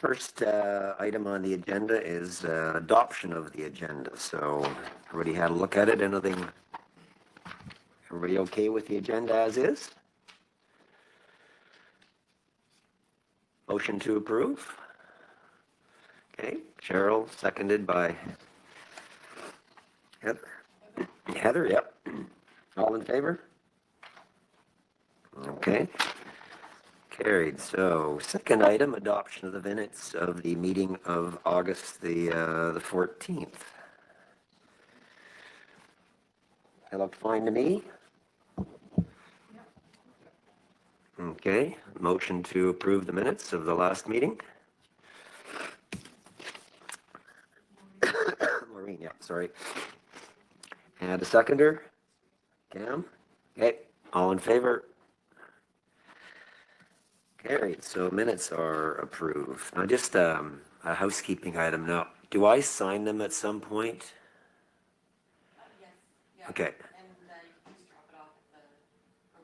First item on the agenda is adoption of the agenda. So everybody had a look at it. Anything? Everybody okay with the agenda as is? Motion to approve. Okay, Cheryl, seconded by Heather. Heather, yep. All in favor? Okay. Carried. So second item, adoption of the minutes of the meeting of August the 14th. That looked fine to me. Okay, motion to approve the minutes of the last meeting. Maureen, yeah, sorry. And a seconder? Cam? Okay, all in favor? Carried, so minutes are approved. Now just a housekeeping item now. Do I sign them at some point? Yes. Yeah. Okay. And you can just drop it off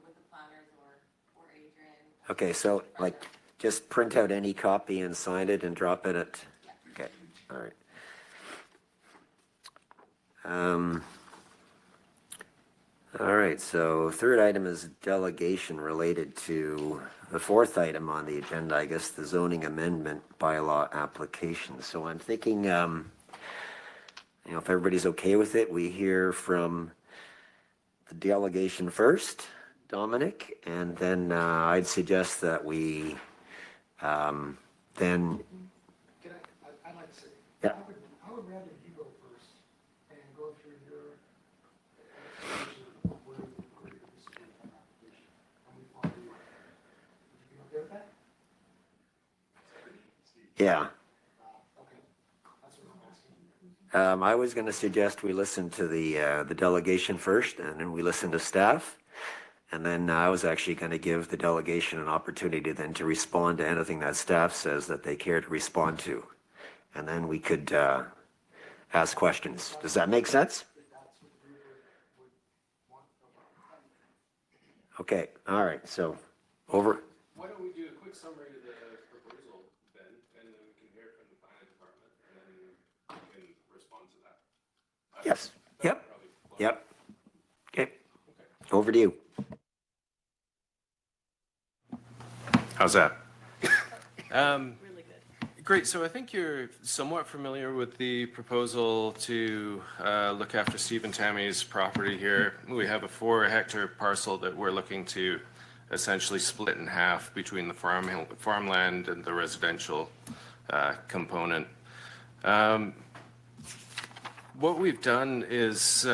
with the planners or Adrian. Okay, so like just print out any copy and sign it and drop it at, yeah. Okay, all right. All right, so third item is delegation related to the fourth item on the agenda, I guess, the zoning amendment bylaw application. So I'm thinking, you know, if everybody's okay with it, we hear from the delegation first, Dominic, and then I'd suggest that we then. I'd like to say, yeah. I would rather you go first and go through your explanation of where you're disagreeing with the application. And we follow you. Would you be okay with that? Yeah. Okay. That's what I'm asking. I was going to suggest we listen to the delegation first, and then we listen to staff. And then I was actually going to give the delegation an opportunity then to respond to anything that staff says that they care to respond to. And then we could ask questions. Does that make sense? Okay, all right, so over. Why don't we do a quick summary of the proposal, Ben, and then we can hear from the finance department, and then we can respond to that. Yes, yep, yep. Okay, over to you. How's that? Really good. Great. So I think you're somewhat familiar with the proposal to look after Steve and Tammy's property here. We have a 4-hectare parcel that we're looking to essentially split in half between the farmland and the residential component. What we've done is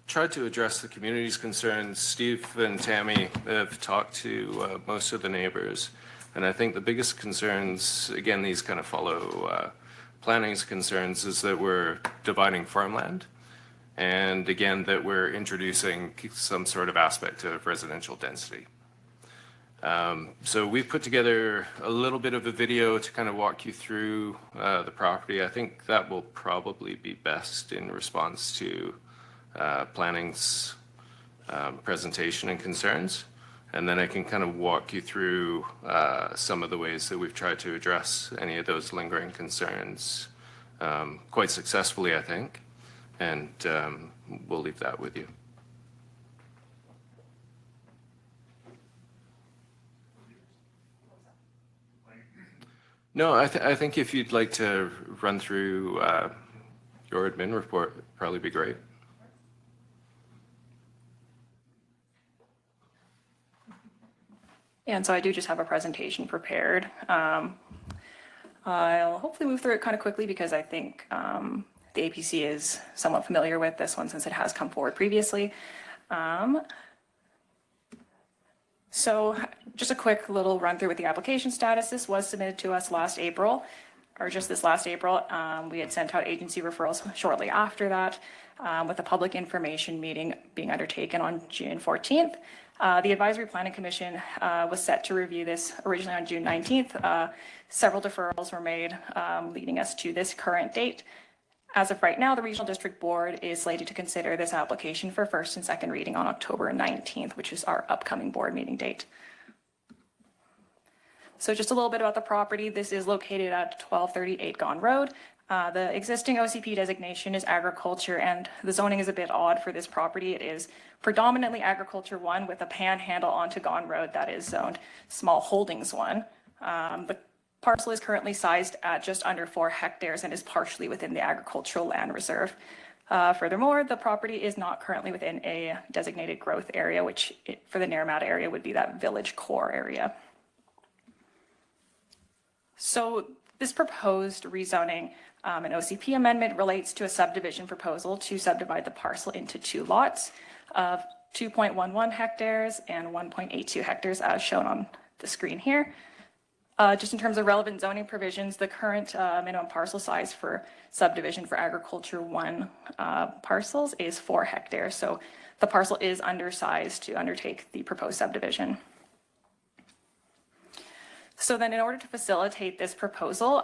tried to address the community's concerns. Steve and Tammy have talked to most of the neighbors, and I think the biggest concerns, again, these kind of follow planning's concerns, is that we're dividing farmland, and again, that we're introducing some sort of aspect of residential density. So we've put together a little bit of a video to kind of walk you through the property. I think that will probably be best in response to planning's presentation and concerns, and then I can kind of walk you through some of the ways that we've tried to address any of those lingering concerns quite successfully, I think, and we'll leave that with you. No, I think if you'd like to run through your admin report, it'd probably be great. And so I do just have a presentation prepared. I'll hopefully move through it kind of quickly because I think the APC is somewhat familiar with this one since it has come forward previously. So just a quick little run through with the application status. This was submitted to us last April, or just this last April. We had sent out agency referrals shortly after that, with a public information meeting being undertaken on June 14th. The Advisory Planning Commission was set to review this originally on June 19th. Several deferrals were made, leading us to this current date. As of right now, the Regional District Board is slated to consider this application for first and second reading on October 19th, which is our upcoming board meeting date. So just a little bit about the property. This is located at 1238 Gawne Road. The existing OCP designation is agriculture, and the zoning is a bit odd for this property. It is predominantly agriculture 1 with a panhandle onto Gawne Road that is zoned small holdings 1. The parcel is currently sized at just under 4 hectares and is partially within the agricultural land reserve. Furthermore, the property is not currently within a designated growth area, which for the Naramata area would be that village core area. So this proposed rezoning, an OCP amendment, relates to a subdivision proposal to subdivide the parcel into 2 lots of 2.11 hectares and 1.82 hectares as shown on the screen here. Just in terms of relevant zoning provisions, the current minimum parcel size for subdivision for agriculture 1 parcels is 4 hectares. So the parcel is undersized to undertake the proposed subdivision. So then in order to facilitate this proposal,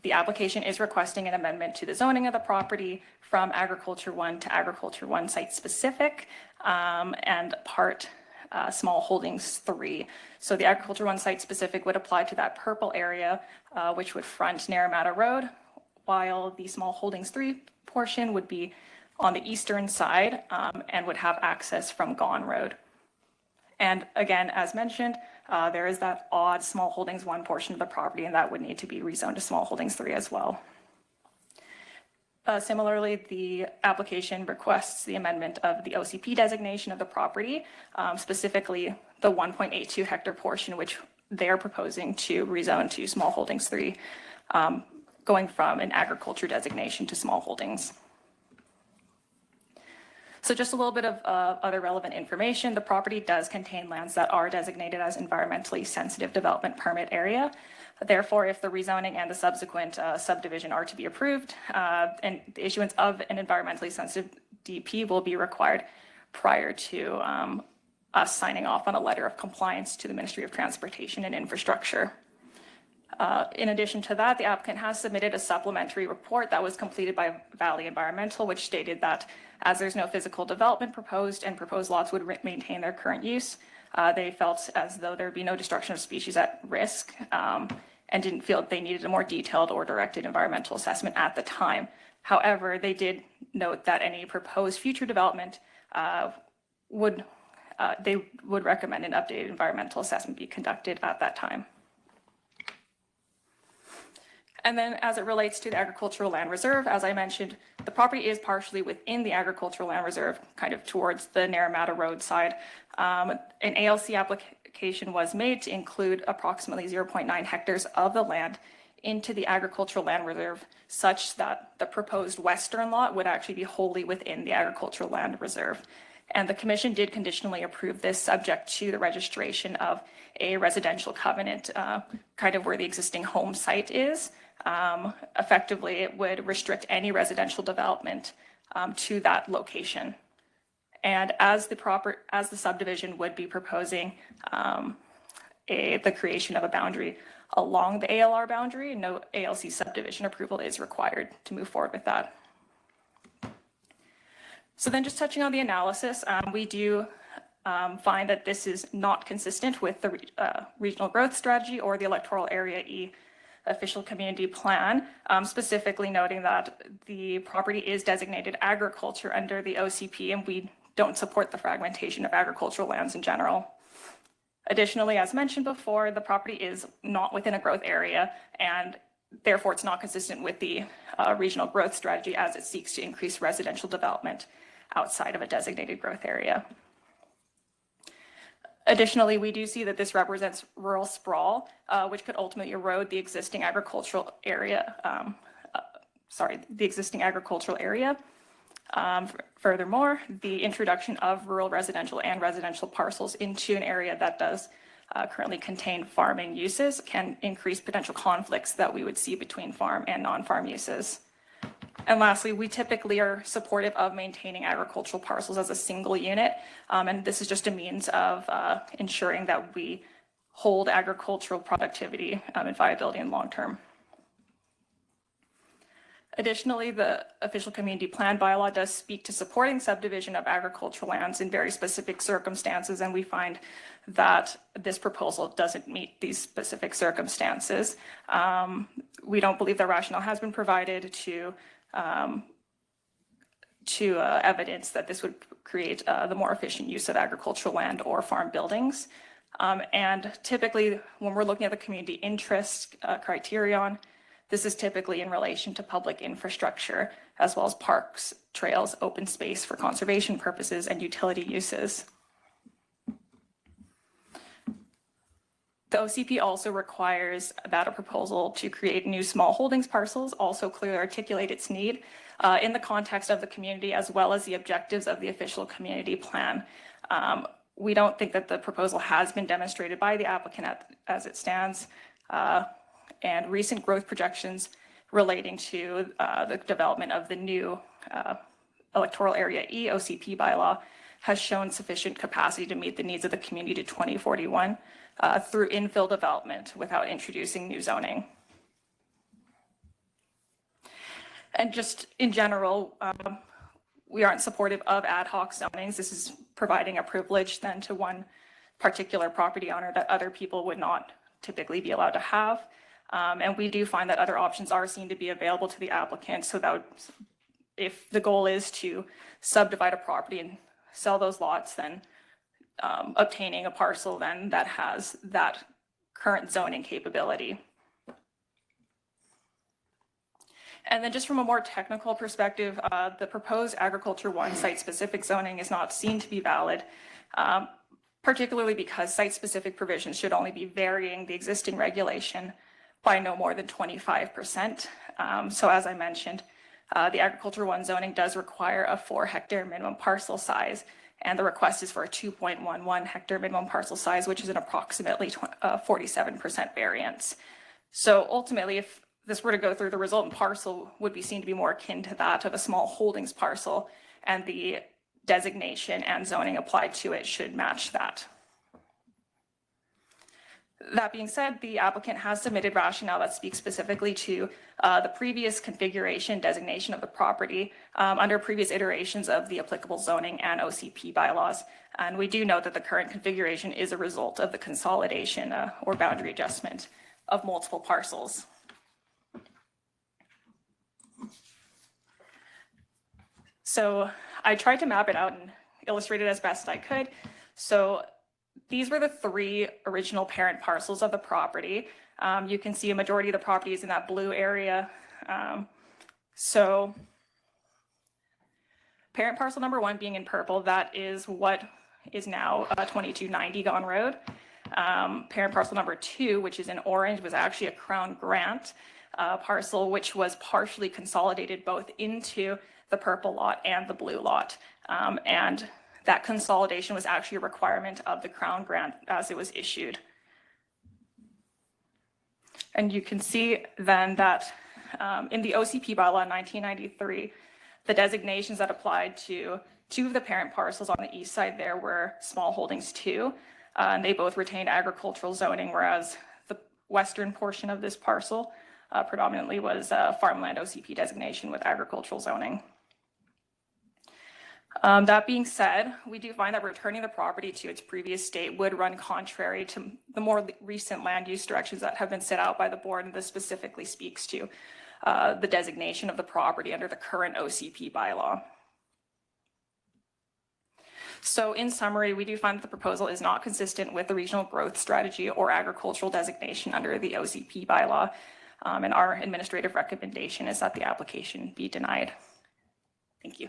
the application is requesting an amendment to the zoning of the property from agriculture 1 to agriculture 1 site specific and part small holdings 3. So the agriculture 1 site specific would apply to that purple area, which would front Naramata Road, while the small holdings 3 portion would be on the eastern side and would have access from Gawne Road. And again, as mentioned, there is that odd small holdings 1 portion of the property, and that would need to be rezoned to small holdings 3 as well. Similarly, the application requests the amendment of the OCP designation of the property, specifically the 1.82 hectare portion, which they're proposing to rezone to small holdings 3, going from an agriculture designation to small holdings. So just a little bit of other relevant information. The property does contain lands that are designated as environmentally sensitive development permit area. Therefore, if the rezoning and the subsequent subdivision are to be approved, and the issuance of an environmentally sensitive DP will be required prior to us signing off on a letter of compliance to the Ministry of Transportation and Infrastructure. In addition to that, the applicant has submitted a supplementary report that was completed by Valley Environmental, which stated that as there's no physical development proposed and proposed lots would maintain their current use, they felt as though there would be no destruction of species at risk and didn't feel that they needed a more detailed or directed environmental assessment at the time. However, they did note that any proposed future development they would recommend an updated environmental assessment be conducted at that time. And then as it relates to the agricultural land reserve, as I mentioned, the property is partially within the agricultural land reserve, kind of towards the Naramata Road side. An ALC application was made to include approximately 0.9 hectares of the land into the agricultural land reserve, such that the proposed western lot would actually be wholly within the agricultural land reserve. And the commission did conditionally approve this subject to the registration of a residential covenant, kind of where the existing home site is. Effectively, it would restrict any residential development to that location. And as the subdivision would be proposing the creation of a boundary along the ALR boundary, no ALC subdivision approval is required to move forward with that. So then just touching on the analysis, we do find that this is not consistent with the regional growth strategy or the electoral area E official community plan, specifically noting that the property is designated agriculture under the OCP, and we don't support the fragmentation of agricultural lands in general. Additionally, as mentioned before, the property is not within a growth area, and therefore it's not consistent with the regional growth strategy as it seeks to increase residential development outside of a designated growth area. Additionally, we do see that this represents rural sprawl, which could ultimately erode the existing agricultural area. Furthermore, the introduction of rural residential and residential parcels into an area that does currently contain farming uses can increase potential conflicts that we would see between farm and non-farm uses. And lastly, we typically are supportive of maintaining agricultural parcels as a single unit, and this is just a means of ensuring that we hold agricultural productivity and viability in long term. Additionally, the official community plan bylaw does speak to supporting subdivision of agricultural lands in very specific circumstances, and we find that this proposal doesn't meet these specific circumstances. We don't believe the rationale has been provided to evidence that this would create the more efficient use of agricultural land or farm buildings. And typically, when we're looking at the community interest criterion, this is typically in relation to public infrastructure, as well as parks, trails, open space for conservation purposes, and utility uses. The OCP also requires that a proposal to create new small holdings parcels also clearly articulate its need in the context of the community, as well as the objectives of the official community plan. We don't think that the proposal has been demonstrated by the applicant as it stands, and recent growth projections relating to the development of the new Electoral Area E OCP bylaw has shown sufficient capacity to meet the needs of the community to 2041 through infill development without introducing new zoning. And just in general, we aren't supportive of ad hoc zonings. This is providing a privilege then to one particular property owner that other people would not typically be allowed to have. And we do find that other options are seen to be available to the applicant, so that if the goal is to subdivide a property and sell those lots, then obtaining a parcel then that has that current zoning capability. And then just from a more technical perspective, the proposed Agriculture 1 site-specific zoning is not seen to be valid, particularly because site-specific provisions should only be varying the existing regulation by no more than 25%. So as I mentioned, the Agriculture 1 zoning does require a 4-hectare minimum parcel size, and the request is for a 2.11 hectare minimum parcel size, which is an approximately 47% variance. So ultimately, if this were to go through, the resultant parcel would be seen to be more akin to that of a small holdings parcel, and the designation and zoning applied to it should match that. That being said, the applicant has submitted rationale that speaks specifically to the previous configuration designation of the property under previous iterations of the applicable zoning and OCP bylaws. And we do note that the current configuration is a result of the consolidation or boundary adjustment of multiple parcels. So I tried to map it out and illustrate it as best I could. So these were the 3 original parent parcels of the property. You can see a majority of the property is in that blue area. So parent parcel number 1 being in purple, that is what is now 2290 Gawne Road. Parent parcel number 2, which is in orange, was actually a Crown Grant parcel, which was partially consolidated both into the purple lot and the blue lot. And that consolidation was actually a requirement of the Crown Grant as it was issued. And you can see then that in the OCP bylaw in 1993, the designations that applied to 2 of the parent parcels on the east side there were small holdings 2, and they both retained agricultural zoning, whereas the western portion of this parcel predominantly was farmland OCP designation with agricultural zoning. That being said, we do find that returning the property to its previous state would run contrary to the more recent land use directions that have been set out by the board, and this specifically speaks to the designation of the property under the current OCP bylaw. So in summary, we do find that the proposal is not consistent with the regional growth strategy or agricultural designation under the OCP bylaw, and our administrative recommendation is that the application be denied. Thank you.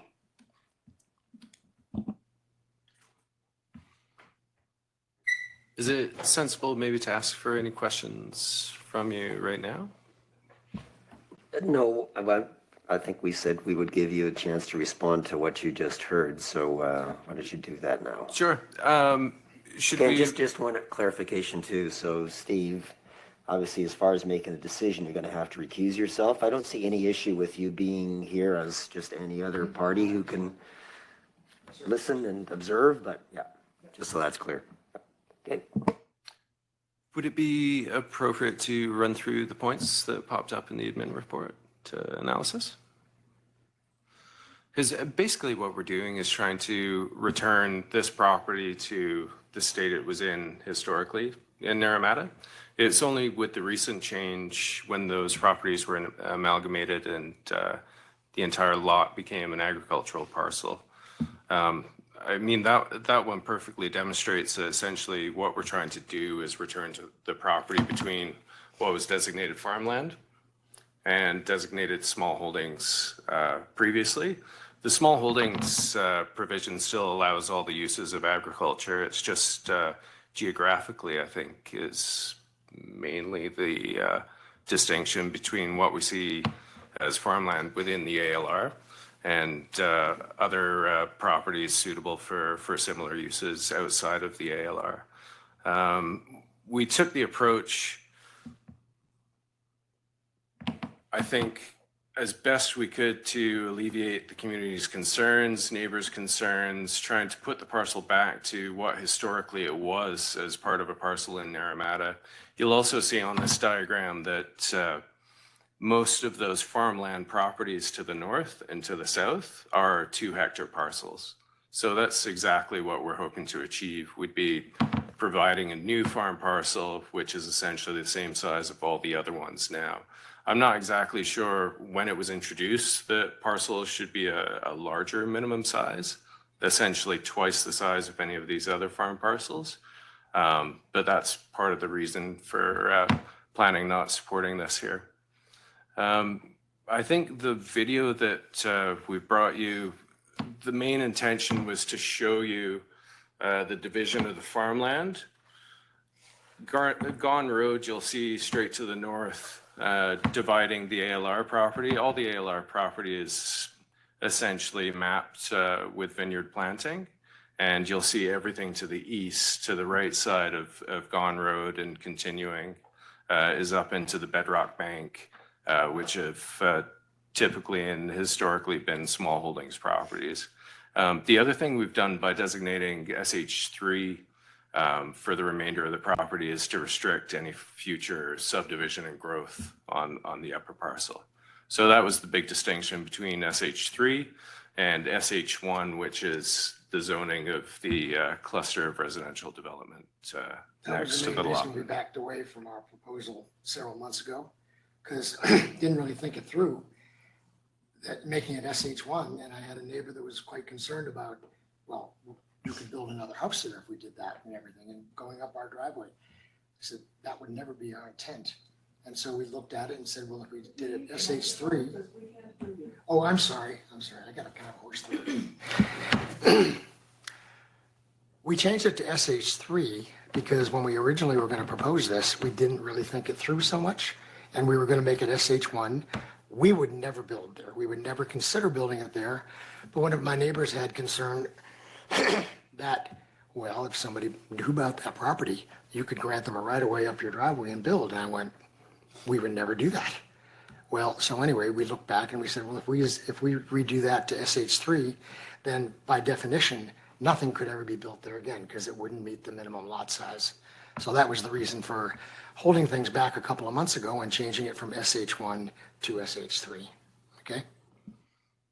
Is it sensible maybe to ask for any questions from you right now? No, I think we said we would give you a chance to respond to what you just heard, so why don't you do that now? Sure. Should Okay, we just one clarification too. So Steve, obviously as far as making a decision, you're going to have to recuse yourself. I don't see any issue with you being here as just any other party who can listen and observe, but yeah, just so that's clear. Okay. Would it be appropriate to run through the points that popped up in the admin report analysis? Because basically what we're doing is trying to return this property to the state it was in historically in Naramata. It's only with the recent change when those properties were amalgamated and the entire lot became an agricultural parcel. I mean, that one perfectly demonstrates that essentially what we're trying to do is return to the property between what was designated farmland and designated small holdings previously. The small holdings provision still allows all the uses of agriculture. It's just geographically, I think, is mainly the distinction between what we see as farmland within the ALR and other properties suitable for similar uses outside of the ALR. We took the approach, I think, as best we could to alleviate the community's concerns, neighbors' concerns, trying to put the parcel back to what historically it was as part of a parcel in Naramata. You'll also see on this diagram that most of those farmland properties to the north and to the south are 2-hectare parcels. So that's exactly what we're hoping to achieve. We'd be providing a new farm parcel, which is essentially the same size of all the other ones now. I'm not exactly sure when it was introduced that parcels should be a larger minimum size, essentially twice the size of any of these other farm parcels. But that's part of the reason for planning not supporting this here. I think the video that we brought you, the main intention was to show you the division of the farmland. Gawne Road, you'll see straight to the north, dividing the ALR property. All the ALR property is essentially mapped with vineyard planting. And you'll see everything to the east, to the right side of Gawne Road and continuing is up into the Bedrock Bank, which have typically and historically been small holdings properties. The other thing we've done by designating SH3 for the remainder of the property is to restrict any future subdivision and growth on the upper parcel. So that was the big distinction between SH3 and SH1, which is the zoning of the cluster of residential development next to the lot. That was the main reason we backed away from our proposal several months ago, because didn't really think it through, that making it SH1, and I had a neighbor that was quite concerned about, well, you could build another house there if we did that and everything, and going up our driveway. I said, that would never be our intent. And so we looked at it and said, well, if we did it SH3, oh, I'm sorry, I got a kind of horse through. We changed it to SH3 because when we originally were going to propose this, we didn't really think it through so much, and we were going to make it SH1. We would never build there. We would never consider building it there. But one of my neighbors had concern that, well, if somebody knew about that property, you could grant them a right of way up your driveway and build. And I went, we would never do that. Well, so anyway, we looked back and we said, well, if we redo that to SH3, then by definition, nothing could ever be built there again because it wouldn't meet the minimum lot size. So that was the reason for holding things back a couple of months ago and changing it from SH1 to SH3. Okay.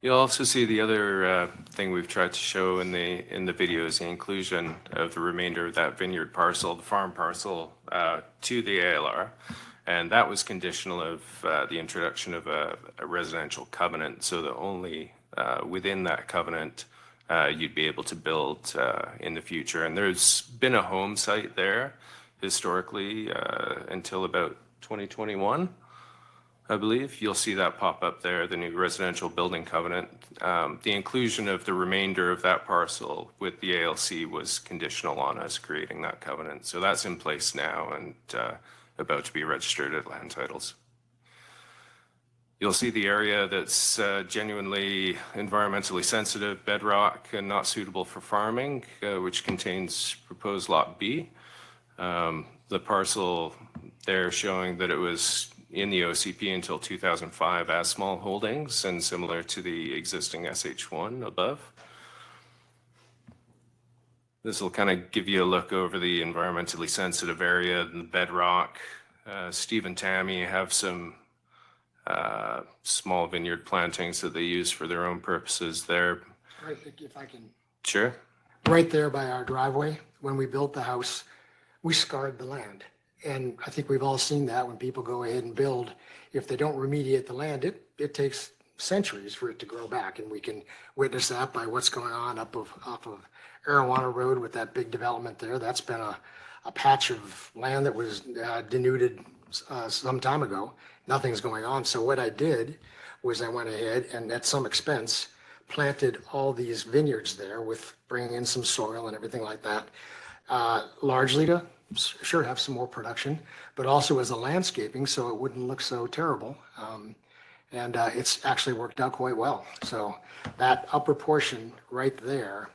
You'll also see the other thing we've tried to show in the video is the inclusion of the remainder of that vineyard parcel, the farm parcel, to the ALR. And that was conditional of the introduction of a residential covenant, so that only within that covenant you'd be able to build in the future. And there's been a home site there historically until about 2021, I believe. You'll see that pop up there, the new residential building covenant. The inclusion of the remainder of that parcel with the ALC was conditional on us creating that covenant. So that's in place now and about to be registered at land titles. You'll see the area that's genuinely environmentally sensitive, bedrock, and not suitable for farming, which contains proposed Lot B. The parcel there showing that it was in the OCP until 2005 as small holdings and similar to the existing SH1 above. This will kind of give you a look over the environmentally sensitive area and the bedrock. Steve and Tammy have some small vineyard plantings that they use for their own purposes there. Right, if I can, Sure. right there by our driveway, when we built the house, we scarred the land. And I think we've all seen that when people go ahead and build, if they don't remediate the land, it takes centuries for it to grow back. And we can witness that by what's going on off of Gawne Road with that big development there. That's been a patch of land that was denuded some time ago. Nothing's going on. So what I did was I went ahead and at some expense planted all these vineyards there with bringing in some soil and everything like that, largely to sure have some more production, but also as a landscaping so it wouldn't look so terrible. And it's actually worked out quite well. So that upper portion right there,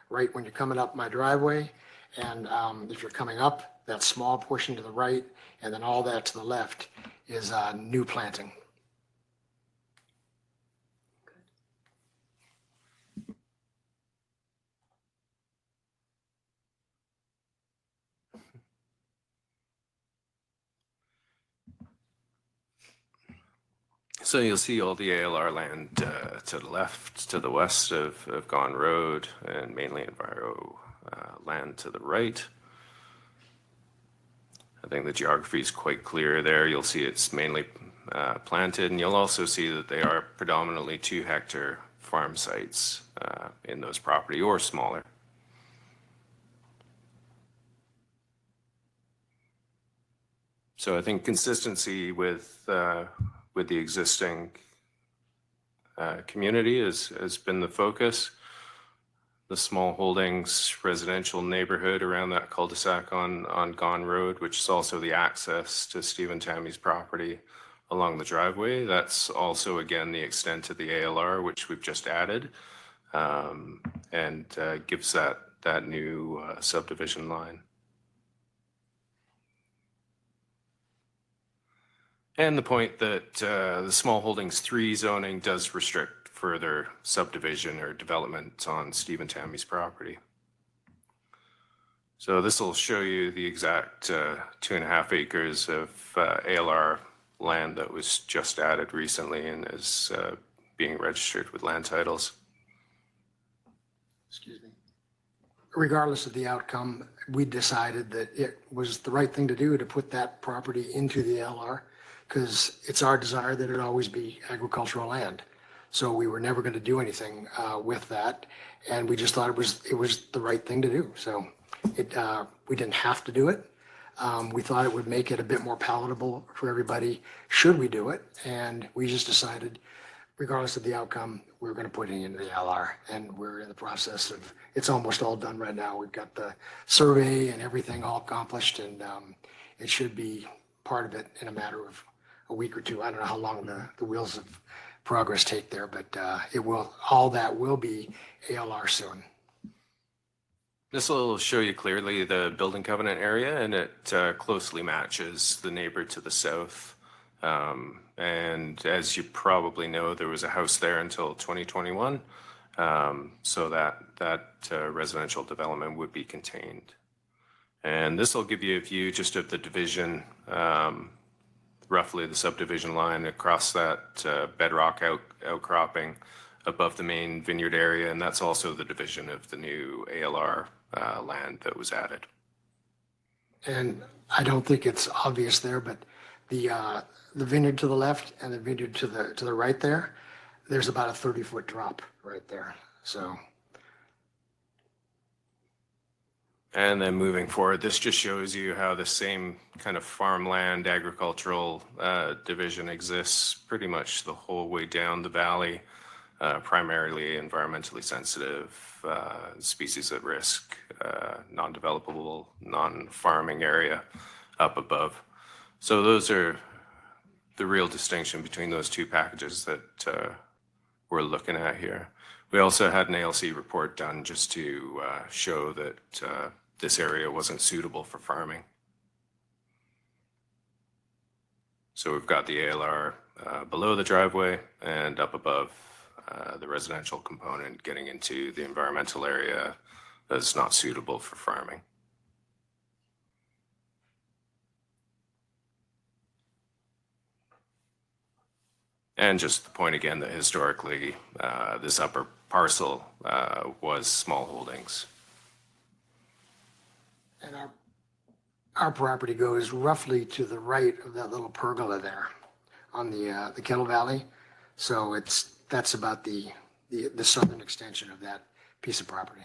right when you're coming up my driveway, and if you're coming up, that small portion to the right, and then all that to the left is new planting. So you'll see all the ALR land to the left, to the west of Gawne Road, and mainly Enviro land to the right. I think the geography is quite clear there. You'll see it's mainly planted, and you'll also see that they are predominantly 2-hectare farm sites in those property or smaller. So I think consistency with the existing community has been the focus. The small holdings residential neighborhood around that cul-de-sac on Gawne Road, which is also the access to Steve and Tammy's property along the driveway. That's also, again, the extent of the ALR, which we've just added, and gives that new subdivision line. And the point that the small holdings 3 zoning does restrict further subdivision or development on Steve and Tammy's property. So this will show you the exact 2.5 acres of ALR land that was just added recently and is being registered with land titles. Excuse me. Regardless of the outcome, we decided that it was the right thing to do to put that property into the LR, because it's our desire that it always be agricultural land. So we were never going to do anything with that, and we just thought it was the right thing to do. So we didn't have to do it. We thought it would make it a bit more palatable for everybody should we do it, and we just decided, regardless of the outcome, we were going to put it into the LR, and we're in the process of, it's almost all done right now. We've got the survey and everything all accomplished, and it should be part of it in a matter of a week or two. I don't know how long the wheels of progress take there, but all that will be ALR soon. This will show you clearly the building covenant area, and it closely matches the neighbor to the south. And as you probably know, there was a house there until 2021, so that residential development would be contained. And this will give you a view just of the division, roughly the subdivision line across that bedrock outcropping above the main vineyard area, and that's also the division of the new ALR land that was added. And I don't think it's obvious there, but the vineyard to the left and the vineyard to the right there's about a 30-foot drop right there. So. And then moving forward, this just shows you how the same kind of farmland agricultural division exists pretty much the whole way down the valley, primarily environmentally sensitive, species at risk, non-developable, non-farming area up above. So those are the real distinction between those two packages that we're looking at here. We also had an ALC report done just to show that this area wasn't suitable for farming. So we've got the ALR below the driveway and up above the residential component getting into the environmental area that's not suitable for farming. And just the point again that historically, this upper parcel was small holdings. And our property goes roughly to the right of that little pergola there on the Kettle Valley. So that's about the southern extension of that piece of property.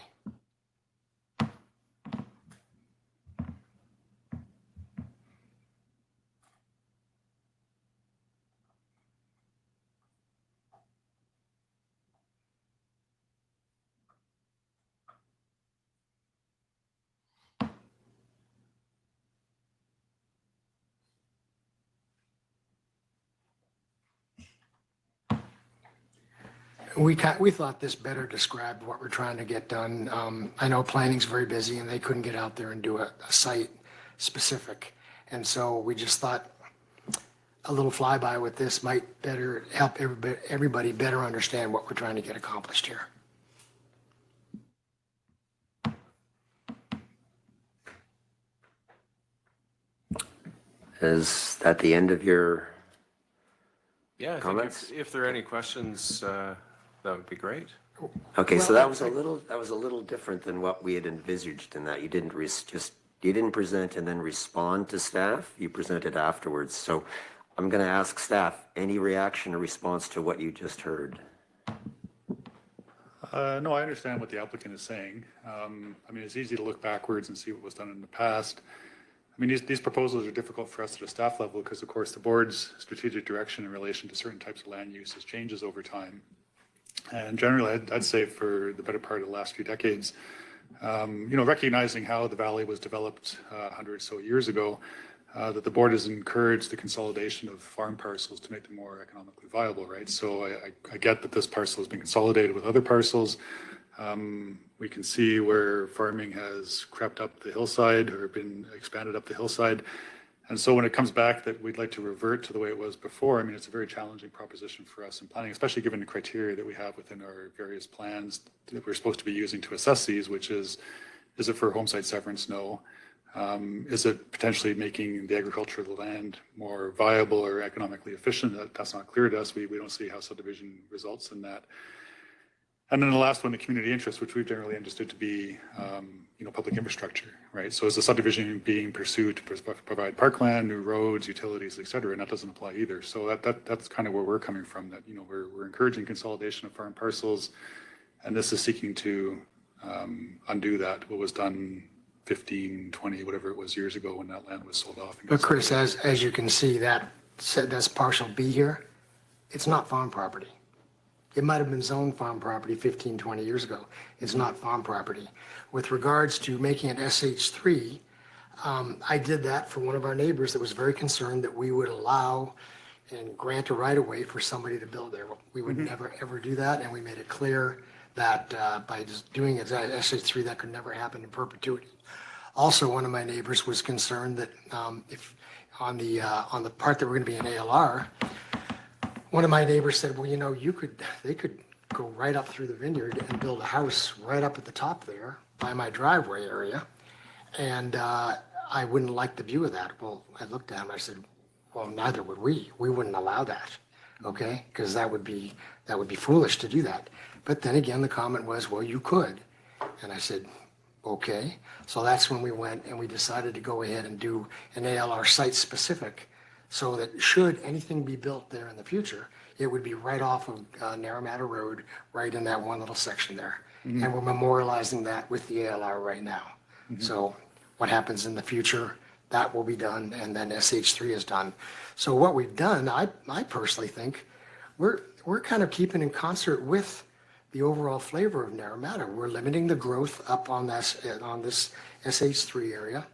We thought this better described what we're trying to get done. I know planning's very busy and they couldn't get out there and do a site specific. And so we just thought a little flyby with this might better help everybody better understand what we're trying to get accomplished here. Is that the end of your Yeah, I think comments? if there are any questions, that would be great. Okay, so Well, that was a little different than what we had envisaged in that you didn't you didn't present and then respond to staff. You presented afterwards. So I'm going to ask staff, any reaction or response to what you just heard? No, I understand what the applicant is saying. I mean, it's easy to look backwards and see what was done in the past. I mean, these proposals are difficult for us at a staff level because, of course, the board's strategic direction in relation to certain types of land uses changes over time. And generally, I'd say for the better part of the last few decades, you know, recognizing how the valley was developed 100 or so years ago, that the board has encouraged the consolidation of farm parcels to make them more economically viable, right? So I get that this parcel has been consolidated with other parcels. We can see where farming has crept up the hillside or been expanded up the hillside. And so when it comes back that we'd like to revert to the way it was before, I mean, it's a very challenging proposition for us in planning, especially given the criteria that we have within our various plans that we're supposed to be using to assess these, which is it for home site severance? No. Is it potentially making the agriculture of the land more viable or economically efficient? That's not clear to us. We don't see how subdivision results in that. And then the last one, the community interest, which we've generally understood to be, you know, public infrastructure, right? So is the subdivision being pursued to provide parkland, new roads, utilities, et cetera? And that doesn't apply either. So that's kind of where we're coming from, that, you know, we're encouraging consolidation of farm parcels, and this is seeking to undo that, what was done 15, 20, whatever it was years ago when that land was sold off. But Chris, as you can see, that's partial B here. It's not farm property. It might have been zoned farm property 15, 20 years ago. It's not farm property. With regards to making it SH3, I did that for one of our neighbors that was very concerned that we would allow and grant a right-of-way for somebody to build there. We would never, ever do that, and we made it clear that by just doing it as SH3, that could never happen in perpetuity. Also, one of my neighbors was concerned that if on the part that we're going to be an ALR, one of my neighbors said, well, you know, they could go right up through the vineyard and build a house right up at the top there by my driveway area. And I wouldn't like the view of that. Well, I looked at him, I said, well, neither would we. We wouldn't allow that, okay? Because that would be foolish to do that. But then again, the comment was, well, you could. And I said, okay. So that's when we went and we decided to go ahead and do an ALR site specific, so that should anything be built there in the future, it would be right off of Naramata Road, right in that one little section there. Mm-hmm. And we're memorializing that with the ALR right now. Mm-hmm. So what happens in the future, that will be done, and then SH3 is done. So what we've done, I personally think, we're kind of keeping in concert with the overall flavor of Naramata. We're limiting the growth up on this SH3 area.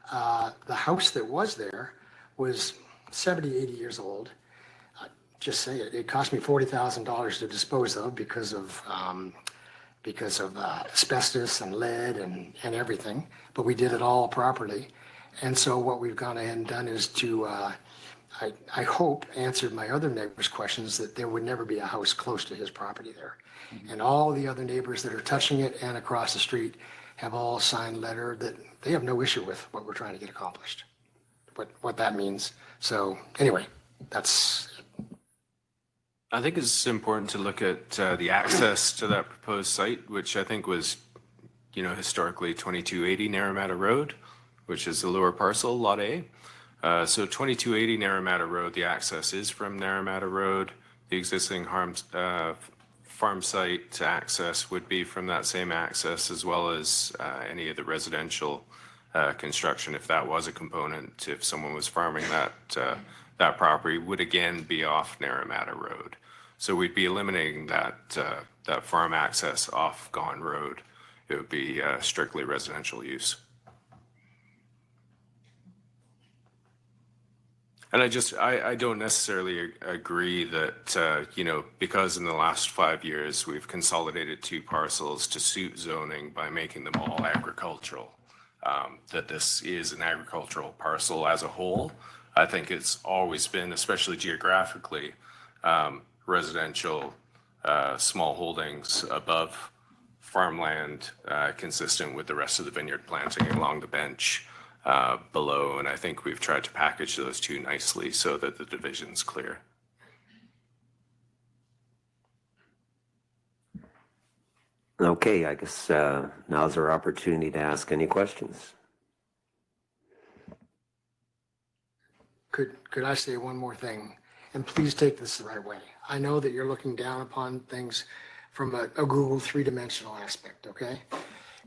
The house that was there was 70, 80 years old. Just say it. It cost me $40,000 to dispose of because of asbestos and lead and everything. But we did it all properly. And so what we've gone ahead and done is to, I hope, answered my other neighbors' questions that there would never be a house close to his property there. Mm-hmm. And all the other neighbors that are touching it and across the street have all signed letter that they have no issue with what we're trying to get accomplished. What that means. So anyway, that's it. I think it's important to look at the access to that proposed site, which I think was, historically 2280 Naramata Road, which is the lower parcel, Lot A. So 2280 Naramata Road, the access is from Naramata Road. The existing farm site access would be from that same access, as well as any of the residential construction, if that was a component. If someone was farming that property, would again be off Naramata Road. So we'd be eliminating that farm access off Gawne Road. It would be strictly residential use. And I don't necessarily agree that, because in the last 5 years, we've consolidated 2 parcels to suit zoning by making them all agricultural, that this is an agricultural parcel as a whole. I think it's always been, especially geographically, residential, small holdings above farmland, consistent with the rest of the vineyard planting along the bench below. And I think we've tried to package those 2 nicely so that the division's clear. Okay, I guess now's our opportunity to ask any questions. Could I say one more thing? And please take this the right way. I know that you're looking down upon things from a Google 3-dimensional aspect, okay?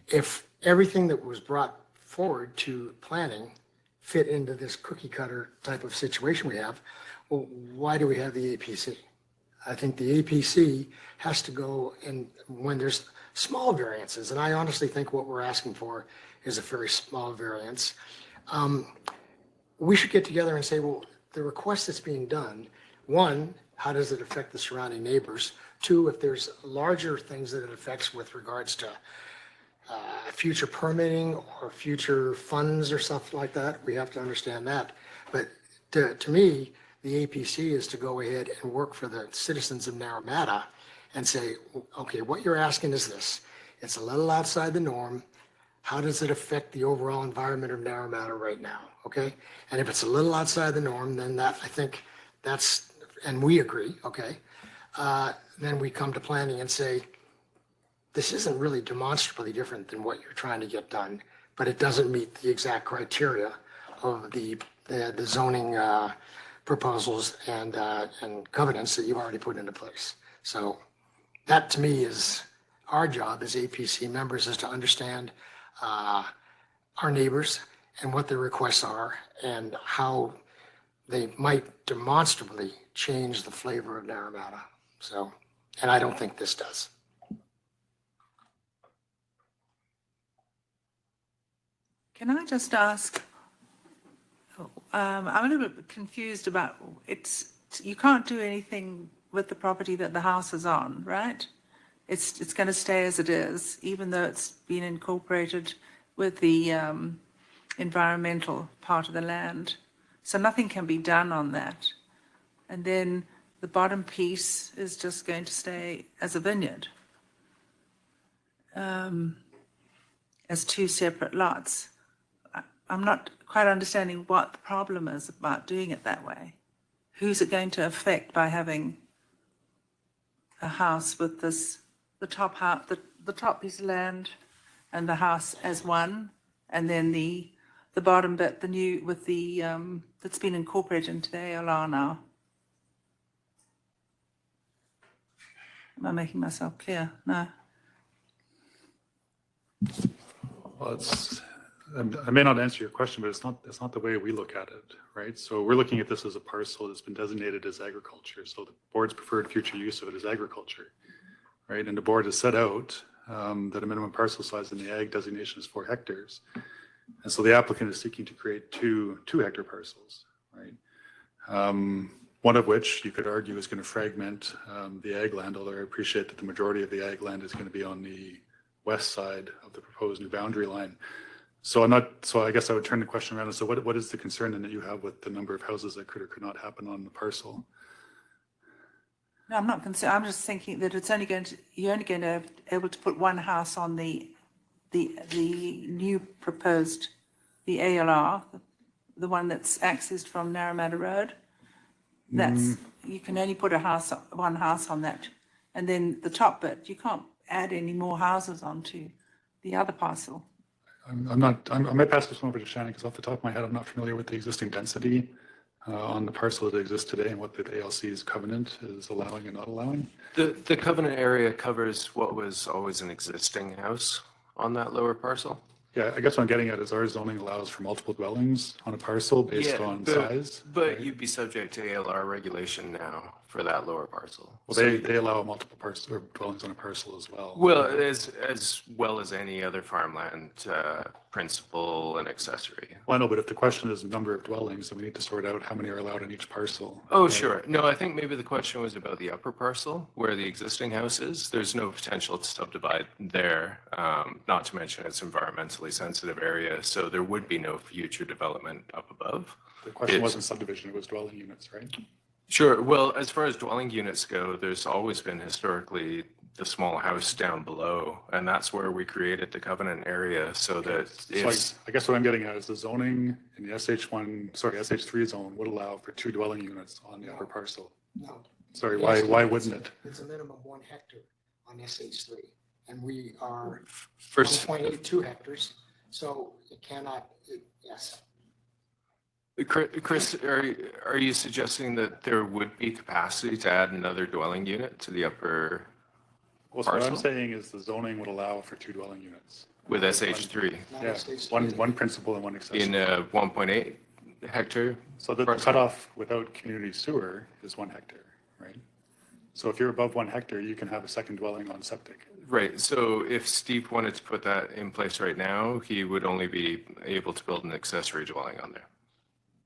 If everything that was brought forward to planning fit into this cookie cutter type of situation we have, well, why do we have the APC? I think the APC has to go in when there's small variances, and I honestly think what we're asking for is a very small variance. We should get together and say, well, the request that's being done, 1, how does it affect the surrounding neighbors? 2, if there's larger things that it affects with regards to future permitting or future funds or stuff like that, we have to understand that. But to me, the APC is to go ahead and work for the citizens of Naramata and say, okay, what you're asking is this. It's a little outside the norm. How does it affect the overall environment of Naramata right now? Okay. And if it's a little outside the norm, then I think that's, and we agree, okay. Then we come to planning and say, this isn't really demonstrably different than what you're trying to get done, but it doesn't meet the exact criteria of the zoning proposals and covenants that you've already put into place. So that to me is our job as APC members, is to understand our neighbors and what their requests are and how they might demonstrably change the flavor of Naramata. So, and I don't think this does. Can I just ask, I'm a little bit confused about you can't do anything with the property that the house is on, right? It's going to stay as it is, even though it's been incorporated with the environmental part of the land. So nothing can be done on that. And then the bottom piece is just going to stay as a vineyard, as 2 separate lots. I'm not quite understanding what the problem is about doing it that way. Who's it going to affect by having a house with the top piece of land and the house as one, and then the bottom bit, the new with the that's been incorporated into the ALR now? Am I making myself clear? No. Well, I may not answer your question, but it's not the way we look at it, right? So we're looking at this as a parcel that's been designated as agriculture. So the board's preferred future use of it is agriculture, right? And the board has set out that a minimum parcel size in the ag designation is 4 hectares. And so the applicant is seeking to create 2 hectare parcels, right? One of which you could argue is going to fragment the ag land, although I appreciate that the majority of the ag land is going to be on the west side of the proposed new boundary line. So I guess I would turn the question around and say, what is the concern then that you have with the number of houses that could or could not happen on the parcel? No, I'm not concerned. I'm just thinking that you're only going to be able to put 1 house on the new proposed, the ALR, the one that's accessed from Naramata Road. That's, you can only put one house on that. And then the top bit, you can't add any more houses onto the other parcel. I'm not, I might pass this one over to Shannon because off the top of my head, I'm not familiar with the existing density on the parcel that exists today and what the ALC's covenant is allowing and not allowing. The covenant area covers what was always an existing house on that lower parcel. Yeah, I guess what I'm getting at is our zoning allows for multiple dwellings on a parcel based on size. But right? you'd be subject to ALR regulation now for that lower parcel. Well, they allow multiple parcels or dwellings on a parcel as well. Well, as well as any other farmland, principal and accessory. Well, I know, but if the question is number of dwellings, then we need to sort out how many are allowed in each parcel. Oh, sure. No, I think maybe the question was about the upper parcel where the existing house is. There's no potential to subdivide there, not to mention it's environmentally sensitive area, so there would be no future development up above. The question wasn't subdivision, it was dwelling units, right? Sure. Well, as far as dwelling units go, there's always been historically the small house down below, and that's where we created the covenant area so that So it's, I guess what I'm getting at is the zoning in the SH3 zone would allow for 2 dwelling units on the upper parcel. No. Sorry, Yes, why wouldn't it? It's a minimum 1 hectare on SH3, and we are first, 1.82 hectares, so it cannot, yes. Chris, are you suggesting that there would be capacity to add another dwelling unit to the upper Well, so what I'm parcel? saying is the zoning would allow for 2 dwelling units. With SH3 Not Yeah, SH3. one principal and one accessory. in a 1.8 hectare? So the parcel? cutoff without community sewer is 1 hectare, right? So if you're above 1 hectare, you can have a second dwelling on septic. Right, so if Steve wanted to put that in place right now, he would only be able to build an accessory dwelling on there.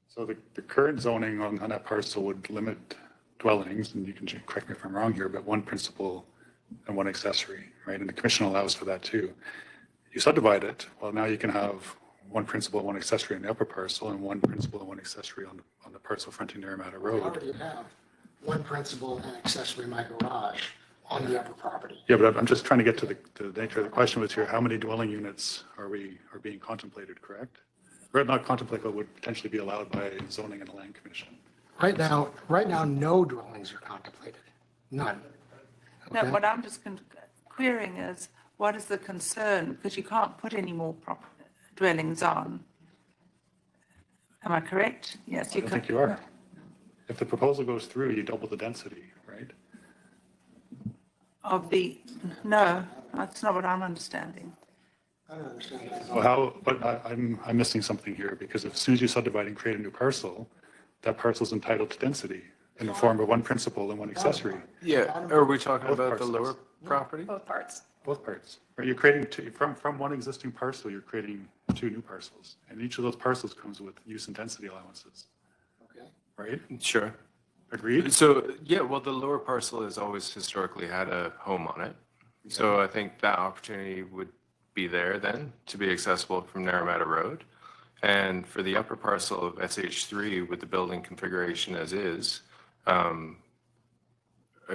So the current zoning on that parcel would limit dwellings, and you can correct me if I'm wrong here, but 1 principal and 1 accessory, right? And the commission allows for that too. You subdivide it, well, now you can have 1 principal, 1 accessory in the upper parcel, and 1 principal and 1 accessory on the parcel fronting Naramata We Road. already have 1 principal and accessory in my garage on the upper property. Yeah, but I'm just trying to get to the nature of the question was here, how many dwelling units are being contemplated, correct? Or not contemplated, but would potentially be allowed by zoning and the land commission. Right now, no dwellings are contemplated, none. No, Okay. what I'm just querying is, what is the concern? Because you can't put any more dwellings on. Am I correct? Yes, I you don't can. think you are. If the proposal goes through, you double the density, right? No, that's not what I'm understanding. I don't understand that. So I'm missing something here because as soon as you subdivide and create a new parcel, that parcel is entitled to density in the form of 1 principal and 1 accessory, Yeah, are we talking Both about the parcels. lower property? Both parts. both parts. Right? You're creating from 1 existing parcel, you're creating 2 new parcels. And each of those parcels comes with use and density allowances, Okay. right? Sure. Agreed? So, yeah, well, the lower parcel has always historically had a home on it. So I think that opportunity would be there then to be accessible from Naramata Road. And for the upper parcel of SH3 with the building configuration as is, are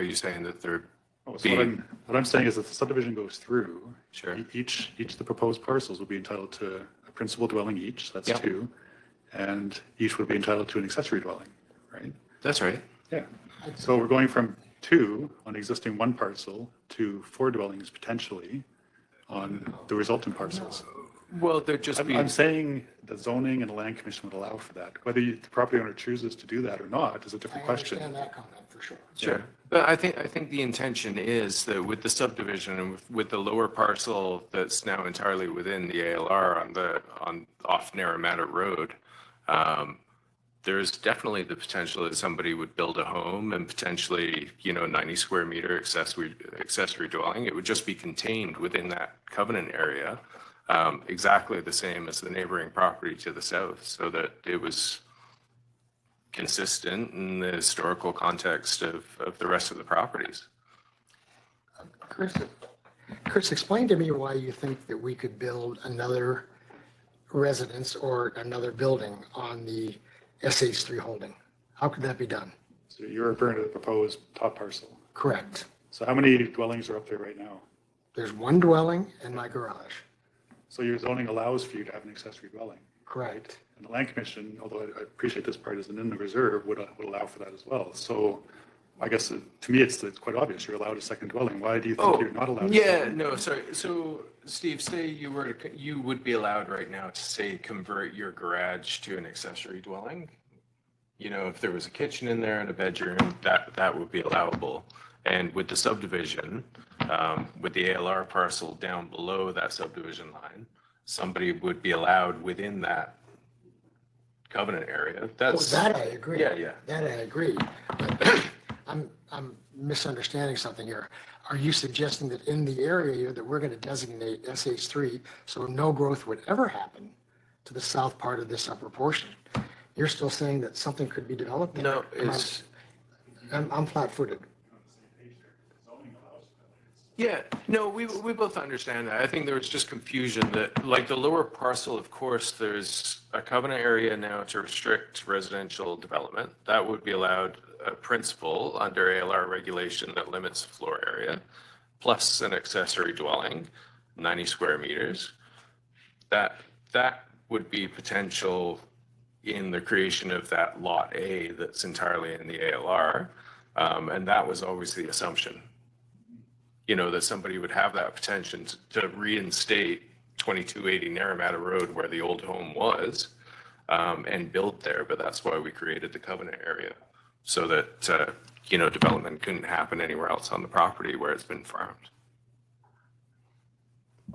you saying that there Oh, so be, what I'm saying is if the subdivision goes through, Sure. each of the proposed parcels will be entitled to a principal dwelling each, that's Yep. 2, and each would be entitled to an accessory dwelling, right? that's right. Yeah. So we're going from 2 on existing 1 parcel to 4 dwellings potentially on the resultant parcels. Well, there'd just be, I'm saying the zoning and the land commission would allow for that. Whether the property owner chooses to do that or not is a I different question. understand that comment for sure. sure. But I think the intention is that with the subdivision and with the lower parcel that's now entirely within the ALR off Naramata Road, there's definitely the potential that somebody would build a home and potentially, 90 square meter accessory dwelling. It would just be contained within that covenant area, exactly the same as the neighboring property to the south, so that it was consistent in the historical context of the rest of the properties. Chris, explain to me why you think that we could build another residence or another building on the SH3 holding. How could that be done? So you're referring to the proposed top parcel. Correct. So how many dwellings are up there right now? There's 1 dwelling in my garage. So your zoning allows for you to have an accessory dwelling. Correct. And the land commission, although I appreciate this part isn't in the reserve, would allow for that as well. So I guess to me, it's quite obvious. You're allowed a second dwelling. Why do you think you're not allowed? Yeah, no, sorry. So Steve, say you would be allowed right now to say convert your garage to an accessory dwelling. You know, if there was a kitchen in there and a bedroom, that would be allowable. And with the subdivision, with the ALR parcel down below that subdivision line, somebody would be allowed within that covenant area. That's That I agree. Yeah. That I agree. But I'm misunderstanding something here. Are you suggesting that in the area here that we're going to designate SH3 so no growth would ever happen to the south part of this upper portion? You're still saying that something could be developed there? No, it's I'm flat-footed. Yeah, no, we both understand that. I think there was just confusion that, like, the lower parcel, of course, there's a covenant area now to restrict residential development. That would be allowed a principal under ALR regulation that limits floor area, plus an accessory dwelling, 90 square meters. That would be potential in the creation of that lot A that's entirely in the ALR. And that was always the assumption. You know, that somebody would have that potential to reinstate 2280 Naramata Road where the old home was, and build there. But that's why we created the covenant area, so that, you know, development couldn't happen anywhere else on the property where it's been farmed.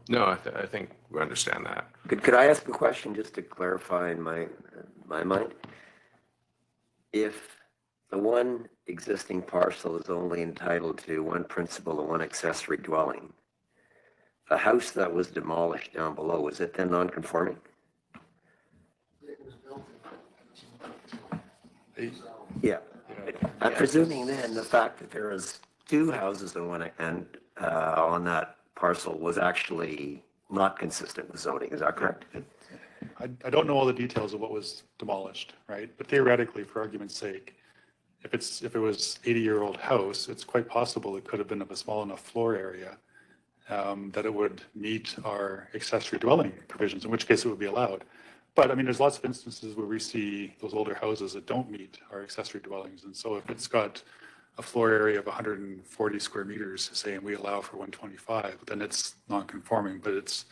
No, I think we understand that. Could I ask a question just to clarify in my mind? If the one existing parcel is only entitled to one principal and one accessory dwelling, the house that was demolished down below, is it then non-conforming? Yeah. I'm presuming then the fact that there is two houses on one end on that parcel was actually not consistent with zoning. Is that correct? I don't know all the details of what was demolished, right? But theoretically, for argument's sake, if it was 80-year-old house, it's quite possible it could have been of a small enough floor area that it would meet our accessory dwelling provisions, in which case it would be allowed. But I mean, there's lots of instances where we see those older houses that don't meet our accessory dwellings. And so if it's got a floor area of 140 square meters, say, and we allow for 125, then it's non-conforming. But it's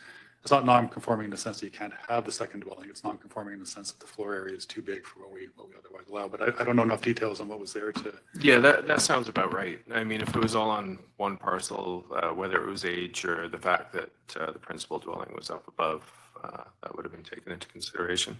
not non-conforming in the sense that you can't have the second dwelling. It's non-conforming in the sense that the floor area is too big for what we otherwise allow. But I don't know enough details on what was there to. Yeah, that sounds about right. I mean, if it was all on one parcel, whether it was age or the fact that the principal dwelling was up above, that would have been taken into consideration.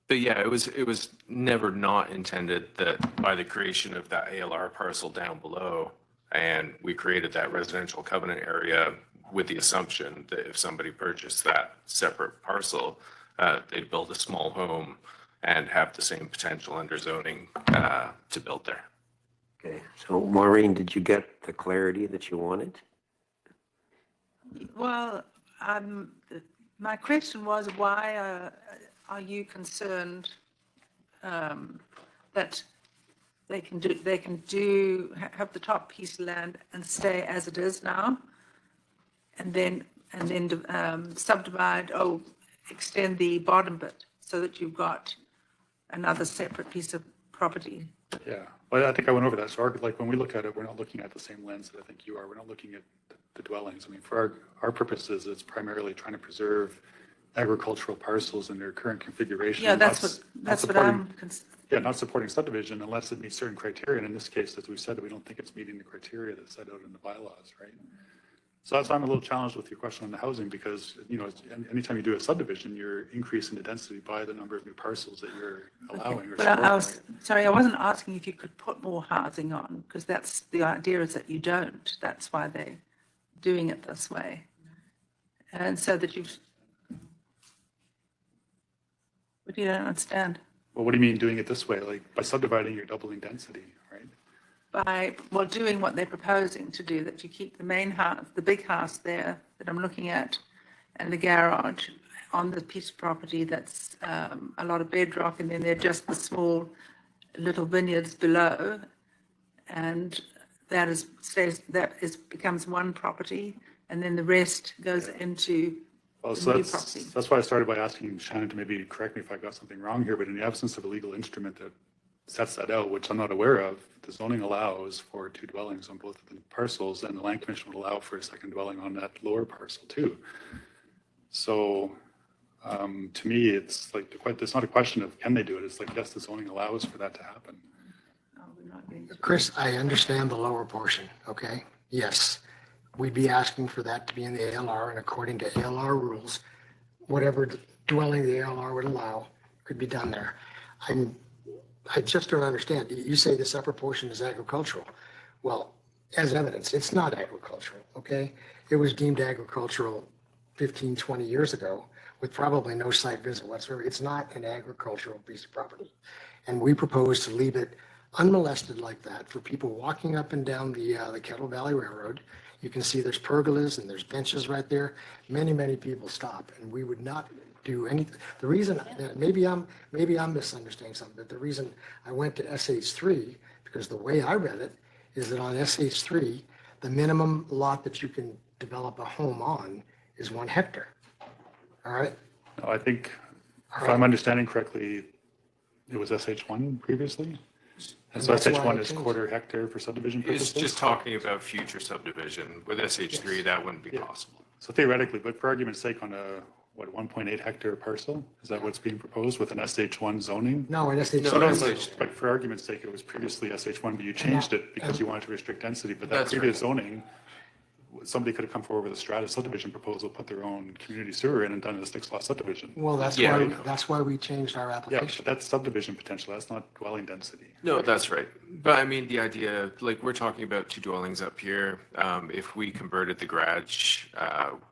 But yeah, it was never not intended that by the creation of that ALR parcel down below, and we created that residential covenant area with the assumption that if somebody purchased that separate parcel, they'd build a small home and have the same potential under zoning to build there. Okay. So Maureen, did you get the clarity that you wanted? Well, my question was, why are you concerned that they can have the top piece of land and stay as it is now, and then subdivide, extend the bottom bit so that you've got another separate piece of property? Yeah, well, I think I went over that. So like when we look at it, we're not looking at the same lens that I think you are. We're not looking at the dwellings. I mean, for our purposes, it's primarily trying to preserve agricultural parcels in their current configuration. Yeah, that's what I'm. Yeah, not supporting subdivision unless it meets certain criteria. And in this case, as we've said, we don't think it's meeting the criteria that's set out in the bylaws, right? So that's why I'm a little challenged with your question on the housing, because, you know, anytime you do a subdivision, you're increasing the density by the number of new parcels that you're allowing. Or But I wasn't asking if you could put more housing on, because that's the idea, is that you don't. That's why they're doing it this way. And so that but you don't understand. Well, what do you mean doing it this way? Like by subdividing, you're doubling density, right? By doing what they're proposing to do, that you keep the main house, the big house there that I'm looking at, and the garage on the piece of property that's a lot of bedrock, and then they're just the small little vineyards below, and becomes one property, and then the rest goes into Well, the so new property. that's why I started by asking Shannon to maybe correct me if I got something wrong here, but in the absence of a legal instrument that sets that out, which I'm not aware of, the zoning allows for 2 dwellings on both of the parcels, and the land commission would allow for a second dwelling on that lower parcel too. So to me, it's like, it's not a question of can they do it, it's like, yes, the zoning allows for that to happen. Oh, we're not getting to- Chris, I understand the lower portion, okay? Yes, we'd be asking for that to be in the ALR, and according to ALR rules, whatever dwelling the ALR would allow could be done there. I just don't understand. You say this upper portion is agricultural. Well, as evidence, it's not agricultural, okay? It was deemed agricultural 15, 20 years ago with probably no site visit whatsoever. It's not an agricultural piece of property. And we propose to leave it unmolested like that for people walking up and down the Kettle Valley Railroad. You can see there's pergolas and there's benches right there. Many, many people stop, and we would not do anything. The reason, maybe I'm misunderstanding something, but the reason I went to SH3, because the way I read it is that on SH3, the minimum lot that you can develop a home on is 1 hectare. All right? No, I think, if I'm understanding correctly, it was SH1 previously? And so that's why SH1 I is changed 1/4 hectare for subdivision It's purposes? just talking about future subdivision. With SH3, that wouldn't be Yeah. possible. So theoretically, but for argument's sake, on a, 1.8 hectare parcel, is that what's being proposed with an SH1 zoning? No, in SH3. No, No, SH3. but for argument's sake, it was previously SH1, but you changed it because you wanted to restrict density, but that That's previous zoning, somebody could have come forward with a strata subdivision proposal, put their own community sewer in and done a 6-lot subdivision. Well, Yeah. that's why we changed our Yeah, application. but that's subdivision potential, that's not dwelling density. No, that's right. But I mean, the idea, like, we're talking about 2 dwellings up here. If we converted the garage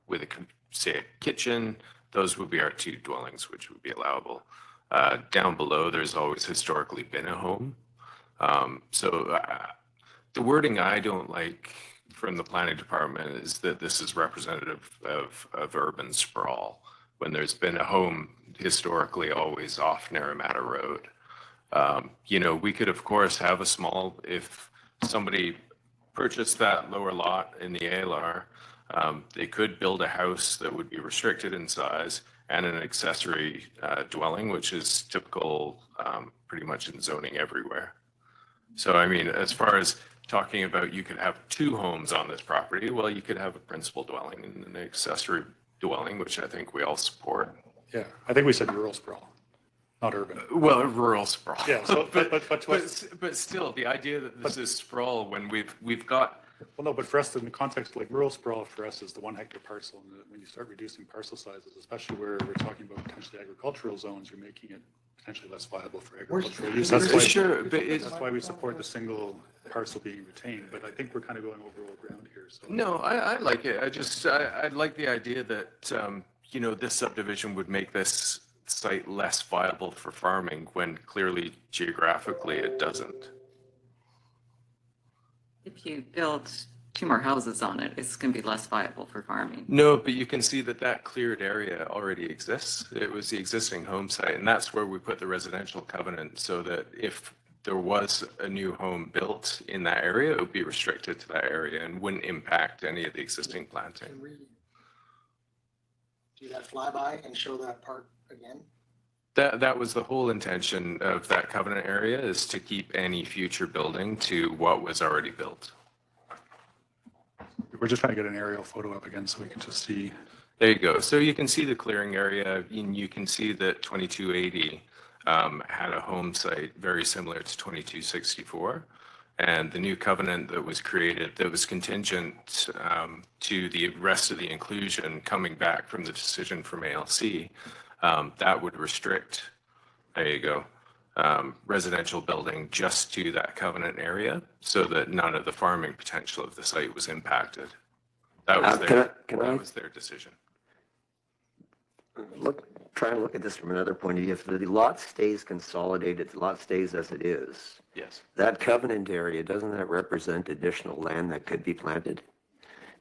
with say, a kitchen, those would be our 2 dwellings, which would be allowable. Down below, there's always historically been a home. The wording I don't like from the planning department is that this is representative of urban sprawl, when there's been a home historically always off Naramata Road. We could, of course, have a small, if somebody purchased that lower lot in the ALR, they could build a house that would be restricted in size and an accessory dwelling, which is typical pretty much in zoning everywhere. So, I mean, as far as talking about you could have 2 homes on this property, well, you could have a principal dwelling and an accessory dwelling, which I think we all support. Yeah, I think we said rural sprawl, not urban. Well, rural sprawl. Yeah, so, but to us, But still, the idea that this is sprawl when we've got, well, no, but for us, in the context, like rural sprawl for us is the 1 hectare parcel. And when you start reducing parcel sizes, especially where we're talking about potentially agricultural zones, you're making it potentially less viable for agricultural use. sure, but That's why we support the single parcel being retained, but I think we're kind of going over old ground here, so. no, I like it. I like the idea that, this subdivision would make this site less viable for farming when clearly geographically it doesn't. If you build 2 more houses on it, it's going to be less viable for farming. No, but you can see that cleared area already exists. It was the existing home site, and that's where we put the residential covenant, so that if there was a new home built in that area, it would be restricted to that area and wouldn't impact any of the existing planting. Can we do that flyby and show that part again? That was the whole intention of that covenant area, is to keep any future building to what was already built. We're just trying to get an aerial photo up again so we can just see. There you go. So you can see the clearing area, and you can see that 2280 had a home site very similar to 2264. And the new covenant that was created, that was contingent to the rest of the inclusion coming back from the decision from ALC, that would restrict, there you go, residential building just to that covenant area, so that none of the farming potential of the site was impacted. That was that was their decision. Try and look at this from another point of view. If the lot stays consolidated, the lot stays as it is. Yes. That covenant area, doesn't that represent additional land that could be planted,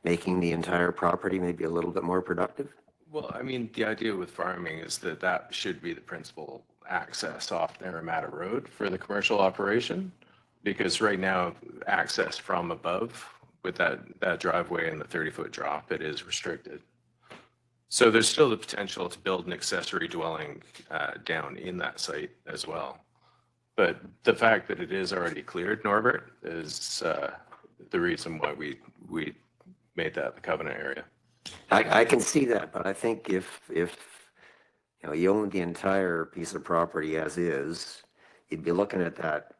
making the entire property maybe a little bit more productive? Well, I mean, the idea with farming is that should be the principal access off Naramata Road for the commercial operation, because right now access from above with that driveway and the 30-foot drop, it is restricted. So there's still the potential to build an accessory dwelling down in that site as well. But the fact that it is already cleared, Norbert, is the reason why we made that the covenant area. I can see that, but I think if you own the entire piece of property as is, you'd be looking at that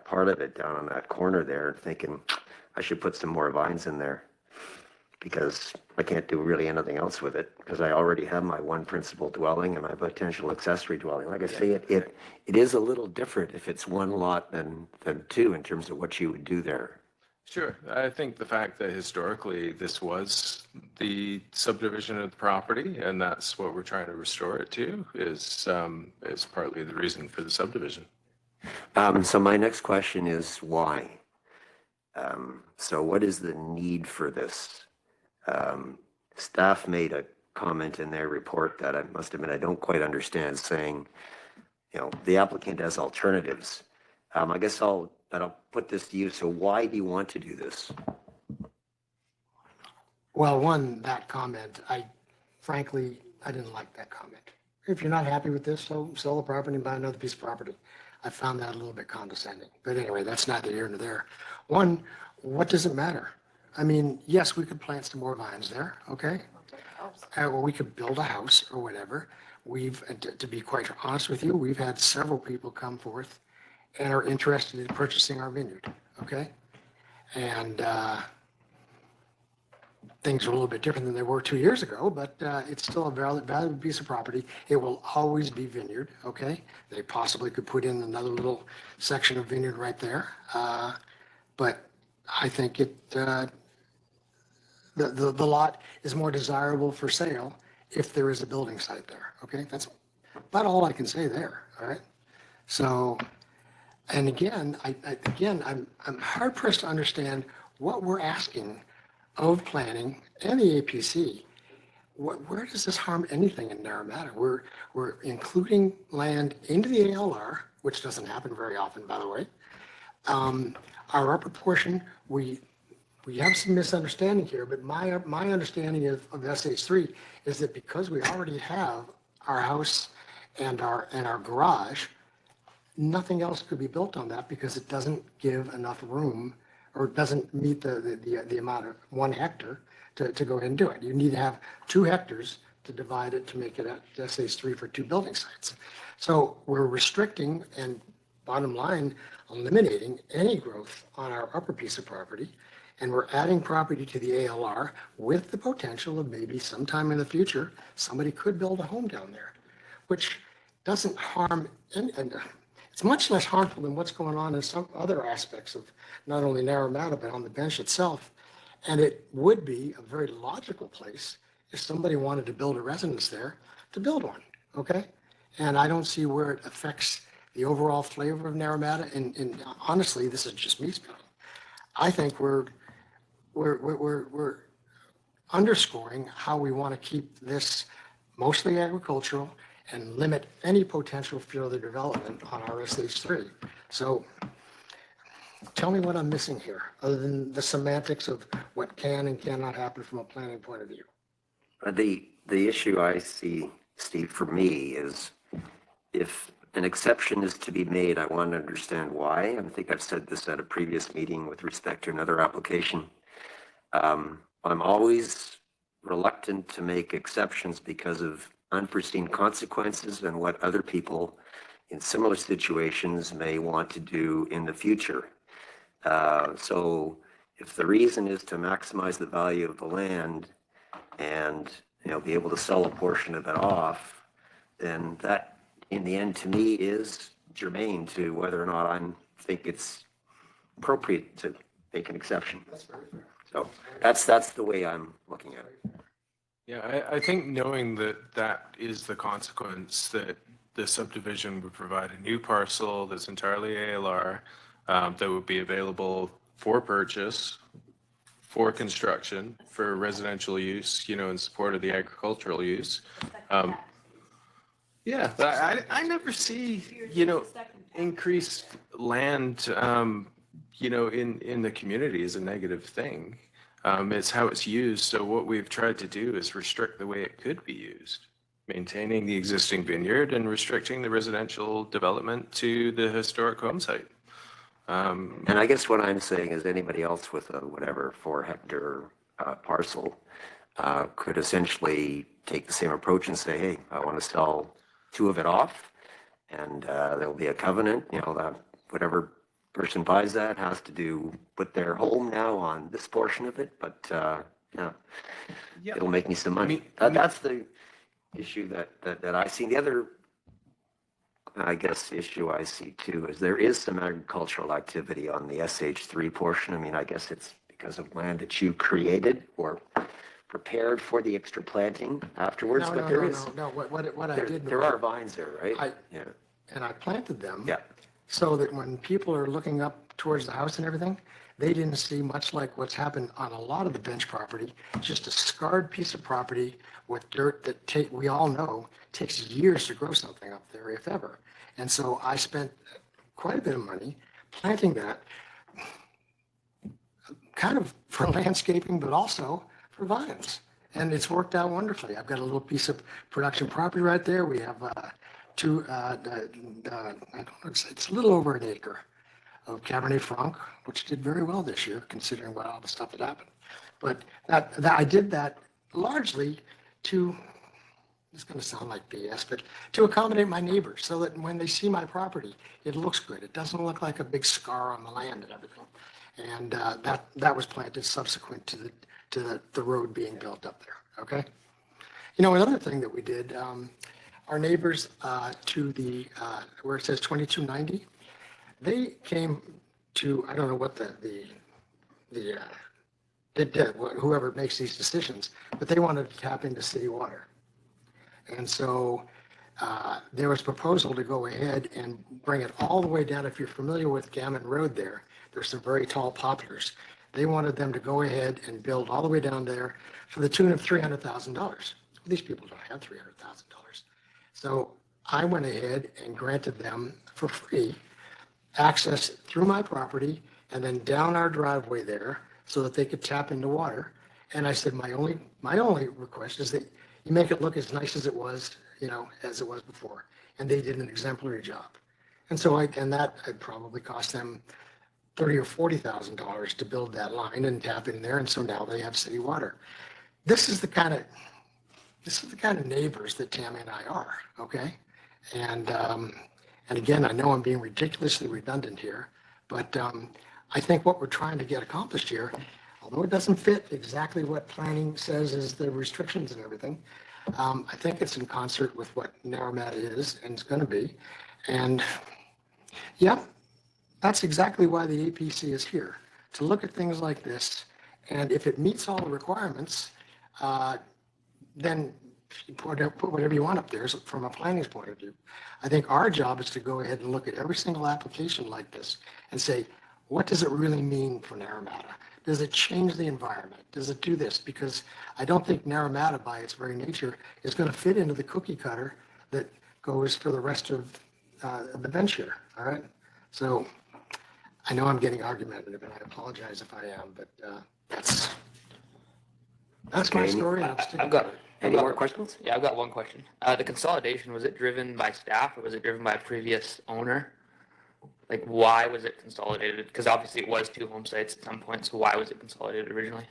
part of it down on that corner there, thinking I should put some more vines in there because I can't do really anything else with it because I already have my one principal dwelling and my potential accessory dwelling. Like I say, it is a little different if it's one lot than two in terms of what you would do there. Sure. I think the fact that historically this was the subdivision of the property and that's what we're trying to restore it to is partly the reason for the subdivision. So my next question is why? So what is the need for this? Staff made a comment in their report that I must admit I don't quite understand, saying, the applicant has alternatives. I guess I'll put this to you. So why do you want to do this? Well, one, that comment, frankly, I didn't like that comment. If you're not happy with this, so sell the property and buy another piece of property. I found that a little bit condescending. But anyway, that's neither here nor there. One, what does it matter? I mean, yes, we could plant some more vines there, okay? Or we could build a house or whatever. To be quite honest with you, we've had several people come forth and are interested in purchasing our vineyard, okay? And things are a little bit different than they were 2 years ago, but it's still a valuable piece of property. It will always be vineyard, okay? They possibly could put in another little section of vineyard right there. But I think the lot is more desirable for sale if there is a building site there, okay? That's about all I can say there, all right? So, and again, I'm hard pressed to understand what we're asking of planning and the APC. Where does this harm anything in Naramata? We're including land into the ALR, which doesn't happen very often, by the way. Our upper portion, we have some misunderstanding here, but my understanding of SH3 is that because we already have our house and our garage, nothing else could be built on that because it doesn't give enough room or doesn't meet the amount of 1 hectare to go ahead and do it. You need to have 2 hectares to divide it to make it at SH3 for 2 building sites. So we're restricting and bottom line, eliminating any growth on our upper piece of property. And we're adding property to the ALR with the potential of maybe sometime in the future, somebody could build a home down there, which doesn't harm, and it's much less harmful than what's going on in some other aspects of not only Naramata, but on the bench itself. And it would be a very logical place if somebody wanted to build a residence there to build one, okay? And I don't see where it affects the overall flavor of Naramata. And honestly, this is just me speaking. I think we're underscoring how we want to keep this mostly agricultural and limit any potential further development on our SH3. So tell me what I'm missing here, other than the semantics of what can and cannot happen from a planning point of view. The issue I see, Steve, for me is if an exception is to be made, I want to understand why. I think I've said this at a previous meeting with respect to another application. I'm always reluctant to make exceptions because of unforeseen consequences and what other people in similar situations may want to do in the future. So if the reason is to maximize the value of the land and be able to sell a portion of it off, then that in the end to me is germane to whether or not I think it's appropriate to make an exception. So that's the way I'm looking at it. Yeah, I think knowing that is the consequence, that the subdivision would provide a new parcel that's entirely ALR, that would be available for purchase, for construction, for residential use, in support of the agricultural use. Yeah, but I never see, increased land, in the community as a negative thing. It's how it's used. So what we've tried to do is restrict the way it could be used, maintaining the existing vineyard and restricting the residential development to the historic home site. And I guess what I'm saying is anybody else with a whatever 4 hectare parcel could essentially take the same approach and say, hey, I want to sell 2 of it off, and there'll be a covenant, you know, that whatever person buys that has to put their home now on this portion of it, but yeah, it'll make me some money. That's the issue that I see. The other, I guess, issue I see too is there is some agricultural activity on the SH3 portion. I mean, I guess it's because of land that you created or prepared for the extra planting afterwards, but there is. No, what I did. There are vines there, right? Yeah. And I planted them. Yeah. So that when people are looking up towards the house and everything, they didn't see much like what's happened on a lot of the bench property, just a scarred piece of property with dirt that we all know takes years to grow something up there, if ever. And so I spent quite a bit of money planting that kind of for landscaping, but also for vines. And it's worked out wonderfully. I've got a little piece of production property right there. We have I don't know, it's a little over an acre of Cabernet Franc, which did very well this year, considering what all the stuff that happened. But I did that largely to, it's going to sound like BS, but to accommodate my neighbors so that when they see my property, it looks good. It doesn't look like a big scar on the land and everything. And that was planted subsequent to the road being built up there. Okay. You know, another thing that we did, our neighbors to the where it says 2290, they came to, I don't know what whoever makes these decisions, but they wanted to tap into city water. And so there was a proposal to go ahead and bring it all the way down. If you're familiar with Gawne Road there's some very tall poplars. They wanted them to go ahead and build all the way down there for the tune of $300,000. These people don't have $300,000. So I went ahead and granted them for free access through my property and then down our driveway there so that they could tap into water. And I said, my only request is that you make it look as nice as it was, you know, as it was before. And they did an exemplary job. And so that had probably cost them $30,000 or $40,000 to build that line and tap in there. And so now they have city water. This is the kind of neighbors that Tammy and I are, okay? And again, I know I'm being ridiculously redundant here, but I think what we're trying to get accomplished here, although it doesn't fit exactly what planning says is the restrictions and everything, I think it's in concert with what Naramata is and it's going to be. And yeah, that's exactly why the APC is here, to look at things like this. And if it meets all the requirements, then put whatever you want up there from a planning's point of view. I think our job is to go ahead and look at every single application like this and say, what does it really mean for Naramata? Does it change the environment? Does it do this? Because I don't think Naramata by its very nature is going to fit into the cookie cutter that goes for the rest of the bench here, all right? So I know I'm getting argumentative and I apologize if I am, but that's my story. And I've got Any more questions? Yeah, I've got one question. The consolidation, was it driven by staff or was it driven by a previous owner? Like, why was it consolidated? Because obviously it was 2 home sites at some point, so why was it consolidated originally?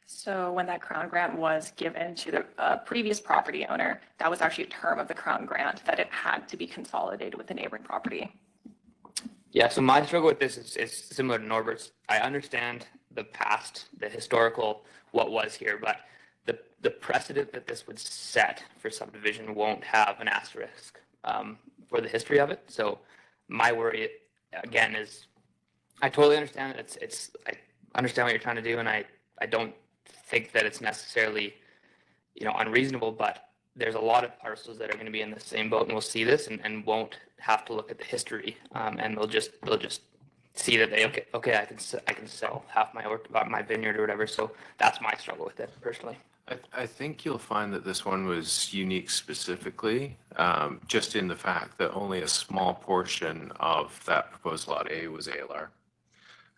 So when that Crown grant was given to the previous property owner, that was actually a term of the Crown grant that it had to be consolidated with the neighboring property. Yeah, so my struggle with this is similar to Norbert's. I understand the past, the historical, what was here, but the precedent that this would set for subdivision won't have an asterisk for the history of it. So my worry, again, is I totally understand it. I understand what you're trying to do, and I don't think that it's necessarily, unreasonable, but there's a lot of parcels that are going to be in the same boat and will see this and won't have to look at the history, and they'll just see that I can sell half my vineyard or whatever. So that's my struggle with it personally. I think you'll find that this one was unique specifically, just in the fact that only a small portion of that proposed lot A was ALR.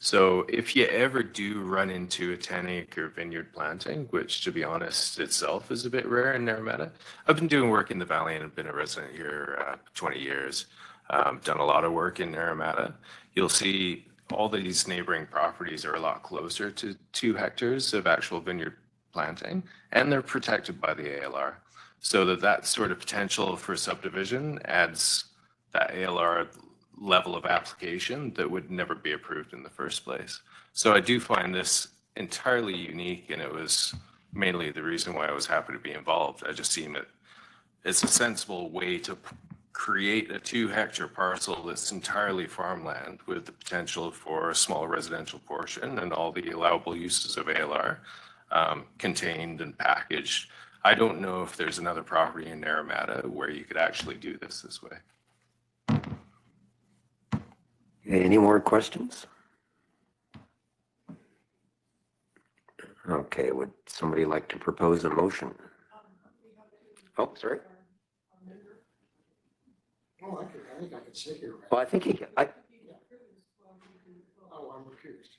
So if you ever do run into a 10-acre vineyard planting, which to be honest itself is a bit rare in Naramata, I've been doing work in the valley and have been a resident here 20 years. Done a lot of work in Naramata. You'll see all these neighboring properties are a lot closer to 2 hectares of actual vineyard planting, and they're protected by the ALR. So that sort of potential for subdivision adds that ALR level of application that would never be approved in the first place. So I do find this entirely unique, and it was mainly the reason why I was happy to be involved. I just seen it as a sensible way to create a 2-hectare parcel that's entirely farmland with the potential for a small residential portion and all the allowable uses of ALR contained and packaged. I don't know if there's another property in Naramata where you could actually do this way. Any more questions? Okay, would somebody like to propose a motion? Oh, sorry. Oh, I think I could sit here. Well, I think Oh, I'm recused.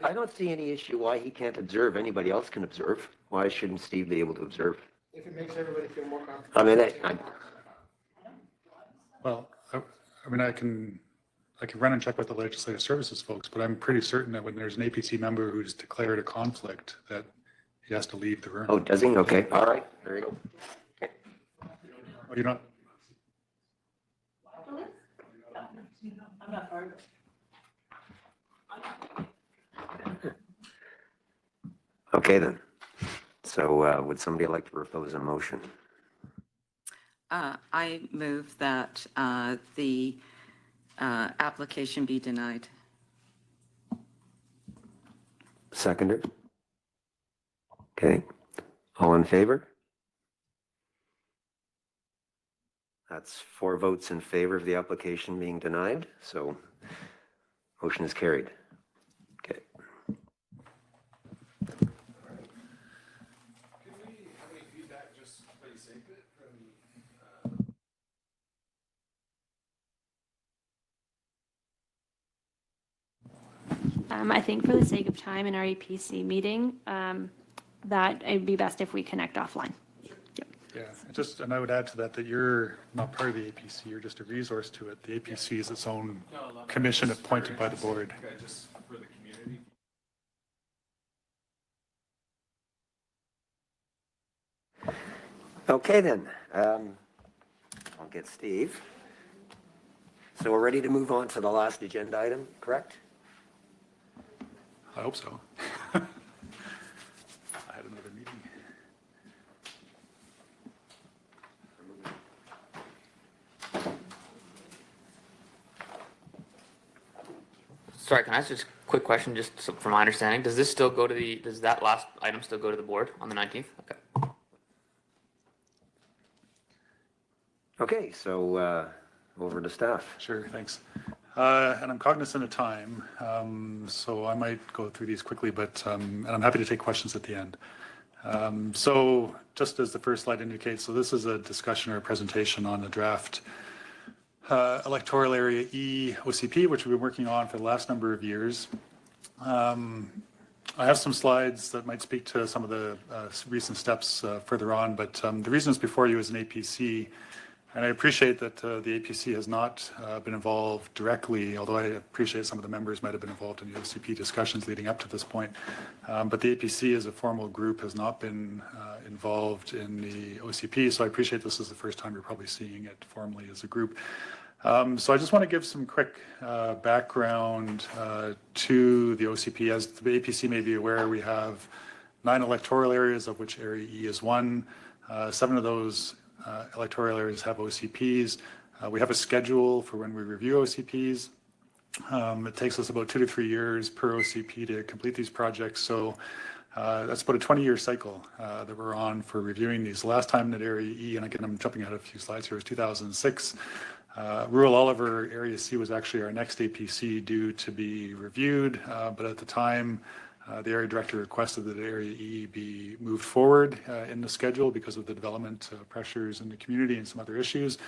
I don't see any issue why he can't observe. Anybody else can observe. Why shouldn't Steve be able to observe? If it makes everybody feel more comfortable. I mean, Well, I mean, I can run and check with the legislative services folks, but I'm pretty certain that when there's an APC member who's declared a conflict, that he has to leave the room. oh, does he? Okay, all right, there you go. Oh, you're not? I'm not part of it. Okay, then. So would somebody like to propose a motion? I move that the application be denied. Seconder? Okay, all in favor? That's 4 votes in favor of the application being denied, so motion is carried. Okay. I think for the sake of time in our APC meeting, that it'd be best if we connect offline. Yeah, and I would add to that you're not part of the APC, you're just a resource to it. The APC is its own commission appointed by the board. Just for the community. Okay, then. I'll get Steve. So we're ready to move on to the last agenda item, correct? I hope so. I had another meeting. Sorry, can I ask just a quick question, just from my understanding? Does this still go to does that last item still go to the board on the 19th? Okay. Okay, so over to staff. Sure, thanks. And I'm cognizant of time, so I might go through these quickly, but and I'm happy to take questions at the end. So just as the first slide indicates, so this is a discussion or a presentation on the draft Electoral Area E OCP, which we've been working on for the last number of years. I have some slides that might speak to some of the recent steps further on, but the reason it's before you is an APC. And I appreciate that the APC has not been involved directly, although I appreciate some of the members might have been involved in the OCP discussions leading up to this point. But the APC as a formal group has not been involved in the OCP, so I appreciate this is the first time you're probably seeing it formally as a group. So I just want to give some quick background to the OCP. As the APC may be aware, we have 9 electoral areas, of which Area E is one. 7 of those electoral areas have OCPs. We have a schedule for when we review OCPs. It takes us about 2 to 3 years per OCP to complete these projects. So that's about a 20-year cycle that we're on for reviewing these. The last time that Area E, and again, I'm jumping out a few slides here, was 2006. Rural Oliver Area C was actually our next APC due to be reviewed, but at the time, the area director requested that Area E be moved forward in the schedule because of the development pressures in the community and some other issues.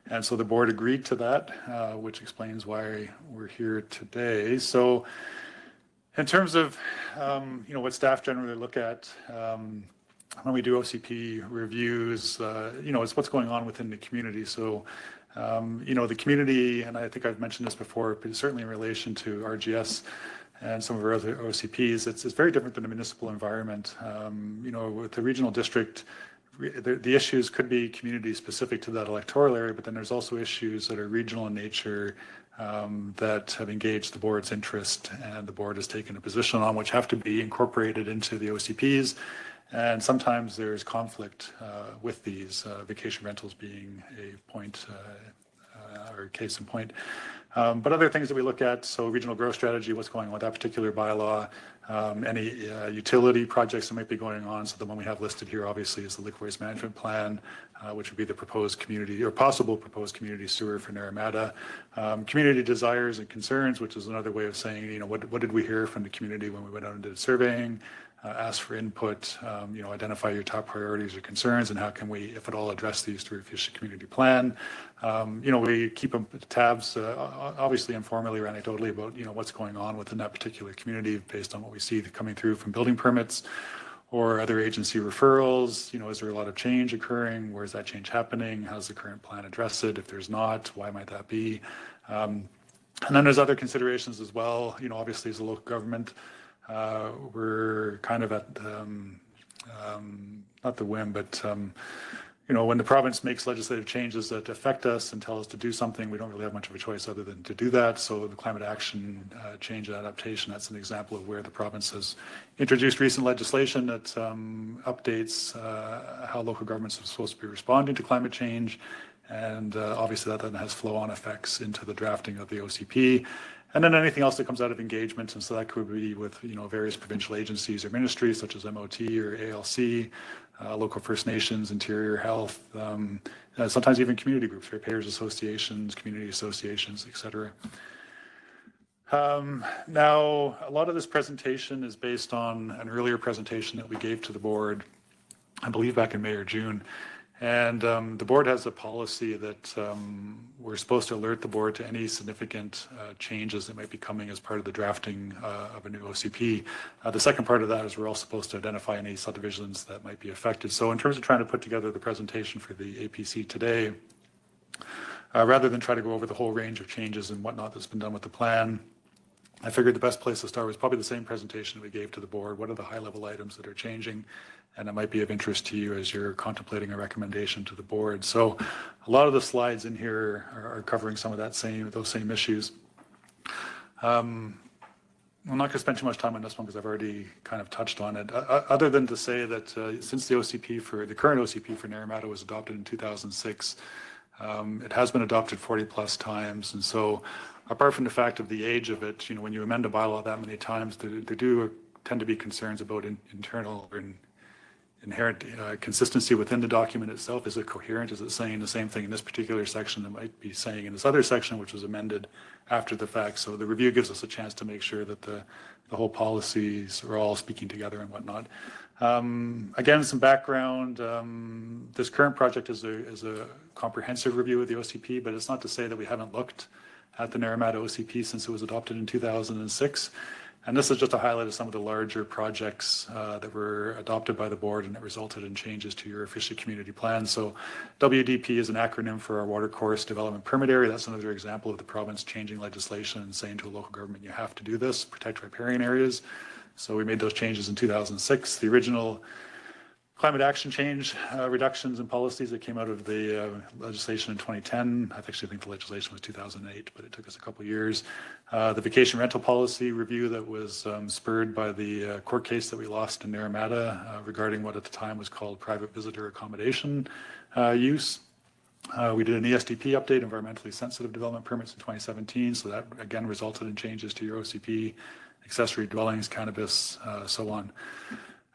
And so the board agreed to that, which explains why we're here today. So in terms of, what staff generally look at when we do OCP reviews, it's what's going on within the community. So, the community, and I think I've mentioned this before, but certainly in relation to RGS and some of our other OCPs, it's very different than a municipal environment. With the regional district, the issues could be community specific to that electoral area, but then there's also issues that are regional in nature that have engaged the board's interest, and the board has taken a position on, which have to be incorporated into the OCPs. And sometimes there's conflict with these, vacation rentals being a point or case in point. But other things that we look at, so regional growth strategy, what's going on with that particular bylaw, any utility projects that might be going on. So the one we have listed here, obviously, is the liquid waste management plan, which would be the proposed community or possible proposed community sewer for Naramata. Community desires and concerns, which is another way of saying, what did we hear from the community when we went out and did surveying? Ask for input, identify your top priorities or concerns, and how can we, if at all, address these through a efficient community plan. We keep tabs, obviously informally or anecdotally, about what's going on within that particular community based on what we see coming through from building permits or other agency referrals. Is there a lot of change occurring? Where is that change happening? How does the current plan address it? If there's not, why might that be? And then there's other considerations as well. Obviously, as a local government, we're kind of at not the whim, but when the province makes legislative changes that affect us and tell us to do something, we don't really have much of a choice other than to do that. So the climate action change adaptation, that's an example of where the province has introduced recent legislation that updates how local governments are supposed to be responding to climate change. And obviously that then has flow-on effects into the drafting of the OCP. And then anything else that comes out of engagement, and so that could be with various provincial agencies or ministries such as MOT or ALC, local First Nations, Interior, Health, sometimes even community groups, ratepayers associations, community associations, etc. Now, a lot of this presentation is based on an earlier presentation that we gave to the board, I believe back in May or June. And the board has a policy that we're supposed to alert the board to any significant changes that might be coming as part of the drafting of a new OCP. The second part of that is we're also supposed to identify any subdivisions that might be affected. So in terms of trying to put together the presentation for the APC today, rather than try to go over the whole range of changes and whatnot that's been done with the plan, I figured the best place to start was probably the same presentation we gave to the board. What are the high-level items that are changing? And it might be of interest to you as you're contemplating a recommendation to the board. So a lot of the slides in here are covering some of those same issues. I'm not going to spend too much time on this one because I've already kind of touched on it, other than to say that since the current OCP for Naramata was adopted in 2006, it has been adopted 40 plus times. And so apart from the fact of the age of it, when you amend a bylaw that many times, there do tend to be concerns about internal or inherent consistency within the document itself. Is it coherent? Is it saying the same thing in this particular section that might be saying in this other section, which was amended after the fact? So the review gives us a chance to make sure that the whole policies are all speaking together and whatnot. Again, some background. This current project is a comprehensive review of the OCP, but it's not to say that we haven't looked at the Naramata OCP since it was adopted in 2006. And this is just a highlight of some of the larger projects that were adopted by the board and that resulted in changes to your efficient community plan. So WDP is an acronym for our watercourse development permit area. That's another example of the province changing legislation and saying to a local government, you have to do this, protect riparian areas. So we made those changes in 2006. The original climate action change reductions and policies that came out of the legislation in 2010. I actually think the legislation was 2008, but it took us a couple of years. The vacation rental policy review that was spurred by the court case that we lost in Naramata regarding what at the time was called private visitor accommodation use. We did an ESDP update, environmentally sensitive development permits in 2017. So that again resulted in changes to your OCP, accessory dwellings, cannabis, so on.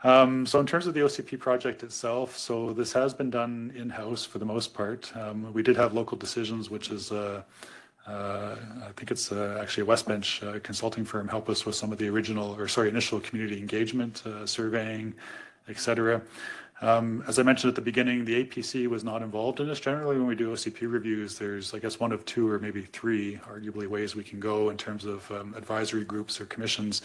So in terms of the OCP project itself, so this has been done in-house for the most part. We did have local decisions, which is, I think it's actually a West Bench consulting firm, help us with some of the initial community engagement, surveying, et cetera. As I mentioned at the beginning, the APC was not involved in this. Generally, when we do OCP reviews, there's, I guess, one of two or maybe three, arguably, ways we can go in terms of advisory groups or commissions.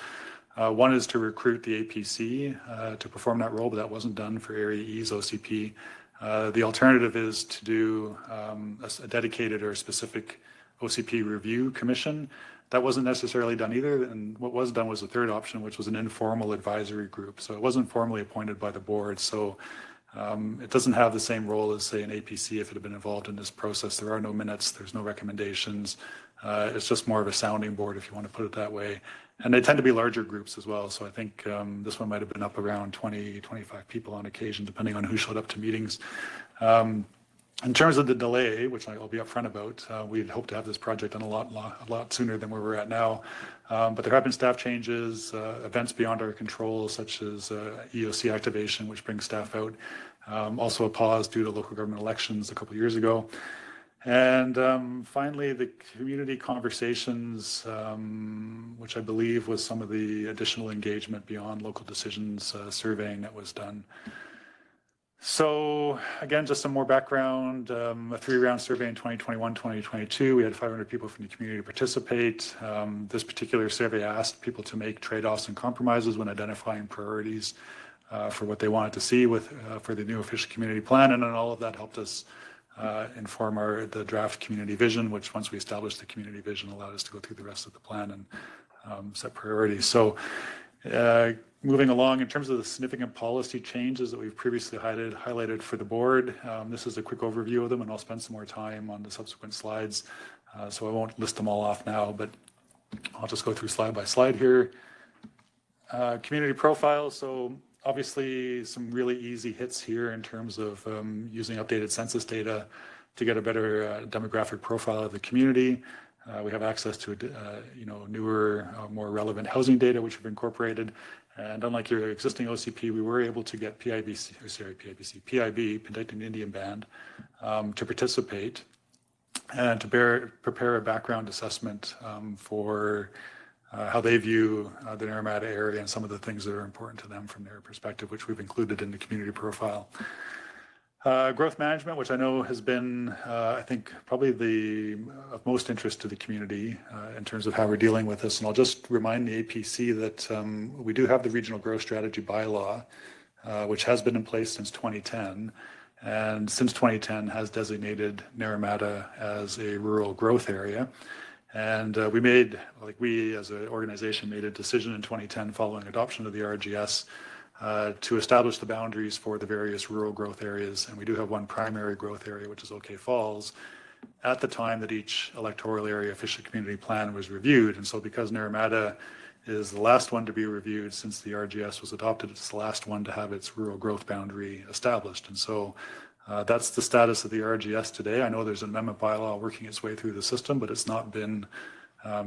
One is to recruit the APC to perform that role, but that wasn't done for Area E's OCP. The alternative is to do a dedicated or specific OCP review commission. That wasn't necessarily done either, and what was done was the third option, which was an informal advisory group. So it wasn't formally appointed by the board, so it doesn't have the same role as, say, an APC if it had been involved in this process. There are no minutes, there's no recommendations. It's just more of a sounding board, if you want to put it that way. And they tend to be larger groups as well, so I think this one might have been up around 20, 25 people on occasion, depending on who showed up to meetings. In terms of the delay, which I'll be upfront about, we'd hoped to have this project done a lot sooner than where we're at now. But there have been staff changes, events beyond our control, such as EOC activation, which brings staff out. Also a pause due to local government elections a couple of years ago. And finally, the community conversations, which I believe was some of the additional engagement beyond local decisions surveying that was done. So again, just some more background, a 3-round survey in 2021, 2022. We had 500 people from the community participate. This particular survey asked people to make trade-offs and compromises when identifying priorities for what they wanted to see for the new official community plan. And then all of that helped us inform the draft community vision, which once we established the community vision allowed us to go through the rest of the plan and set priorities. So moving along, in terms of the significant policy changes that we've previously highlighted for the board, this is a quick overview of them, and I'll spend some more time on the subsequent slides. So I won't list them all off now, but I'll just go through slide by slide here. Community profile. So obviously some really easy hits here in terms of using updated census data to get a better demographic profile of the community. We have access to newer, more relevant housing data, which we've incorporated. And unlike your existing OCP, we were able to get PIB, Penticton Indian Band, to participate and to prepare a background assessment for how they view the Naramata area and some of the things that are important to them from their perspective, which we've included in the community profile. Growth management, which I know has been, I think, probably of most interest to the community in terms of how we're dealing with this. And I'll just remind the APC that we do have the Regional Growth Strategy Bylaw, which has been in place since 2010. And since 2010 has designated Naramata as a rural growth area. And we as an organization made a decision in 2010 following adoption of the RGS to establish the boundaries for the various rural growth areas. And we do have one primary growth area, which is OK Falls, at the time that each electoral area official community plan was reviewed. And so because Naramata is the last one to be reviewed since the RGS was adopted, it's the last one to have its rural growth boundary established. And so that's the status of the RGS today. I know there's an amendment bylaw working its way through the system, but it's not been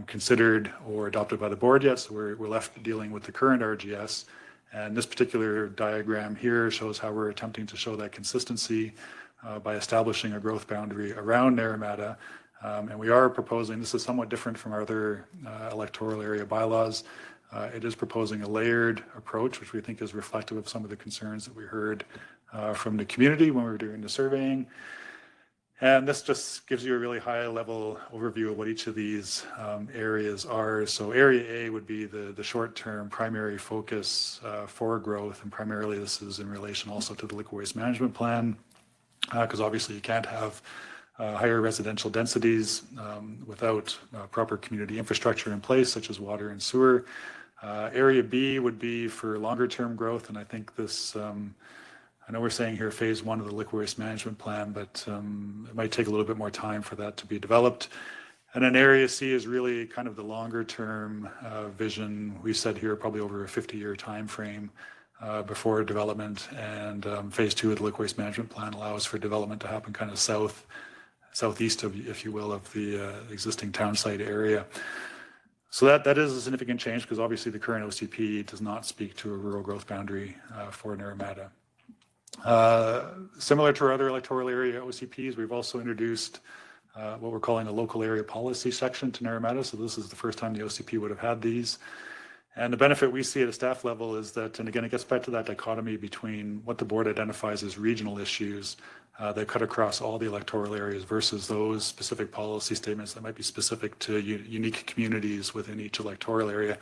considered or adopted by the board yet. So we're left dealing with the current RGS. And this particular diagram here shows how we're attempting to show that consistency by establishing a growth boundary around Naramata. And we are proposing, this is somewhat different from our other electoral area bylaws. It is proposing a layered approach, which we think is reflective of some of the concerns that we heard from the community when we were doing the surveying. And this just gives you a really high level overview of what each of these areas are. So area A would be the short-term primary focus for growth. And primarily this is in relation also to the liquid waste management plan, because obviously you can't have higher residential densities without proper community infrastructure in place, such as water and sewer. Area B would be for longer term growth. And I think this, I know we're saying here phase 1 of the liquid waste management plan, but it might take a little bit more time for that to be developed. And then area C is really kind of the longer term vision. We said here probably over a 50-year time frame before development. And phase 2 of the liquid waste management plan allows for development to happen kind of southeast of, if you will, of the existing town site area. So that is a significant change because obviously the current OCP does not speak to a rural growth boundary for Naramata. Similar to our other electoral area OCPs, we've also introduced what we're calling a local area policy section to Naramata. So this is the first time the OCP would have had these. And the benefit we see at a staff level is that, and again, it gets back to that dichotomy between what the board identifies as regional issues that cut across all the electoral areas versus those specific policy statements that might be specific to unique communities within each electoral area.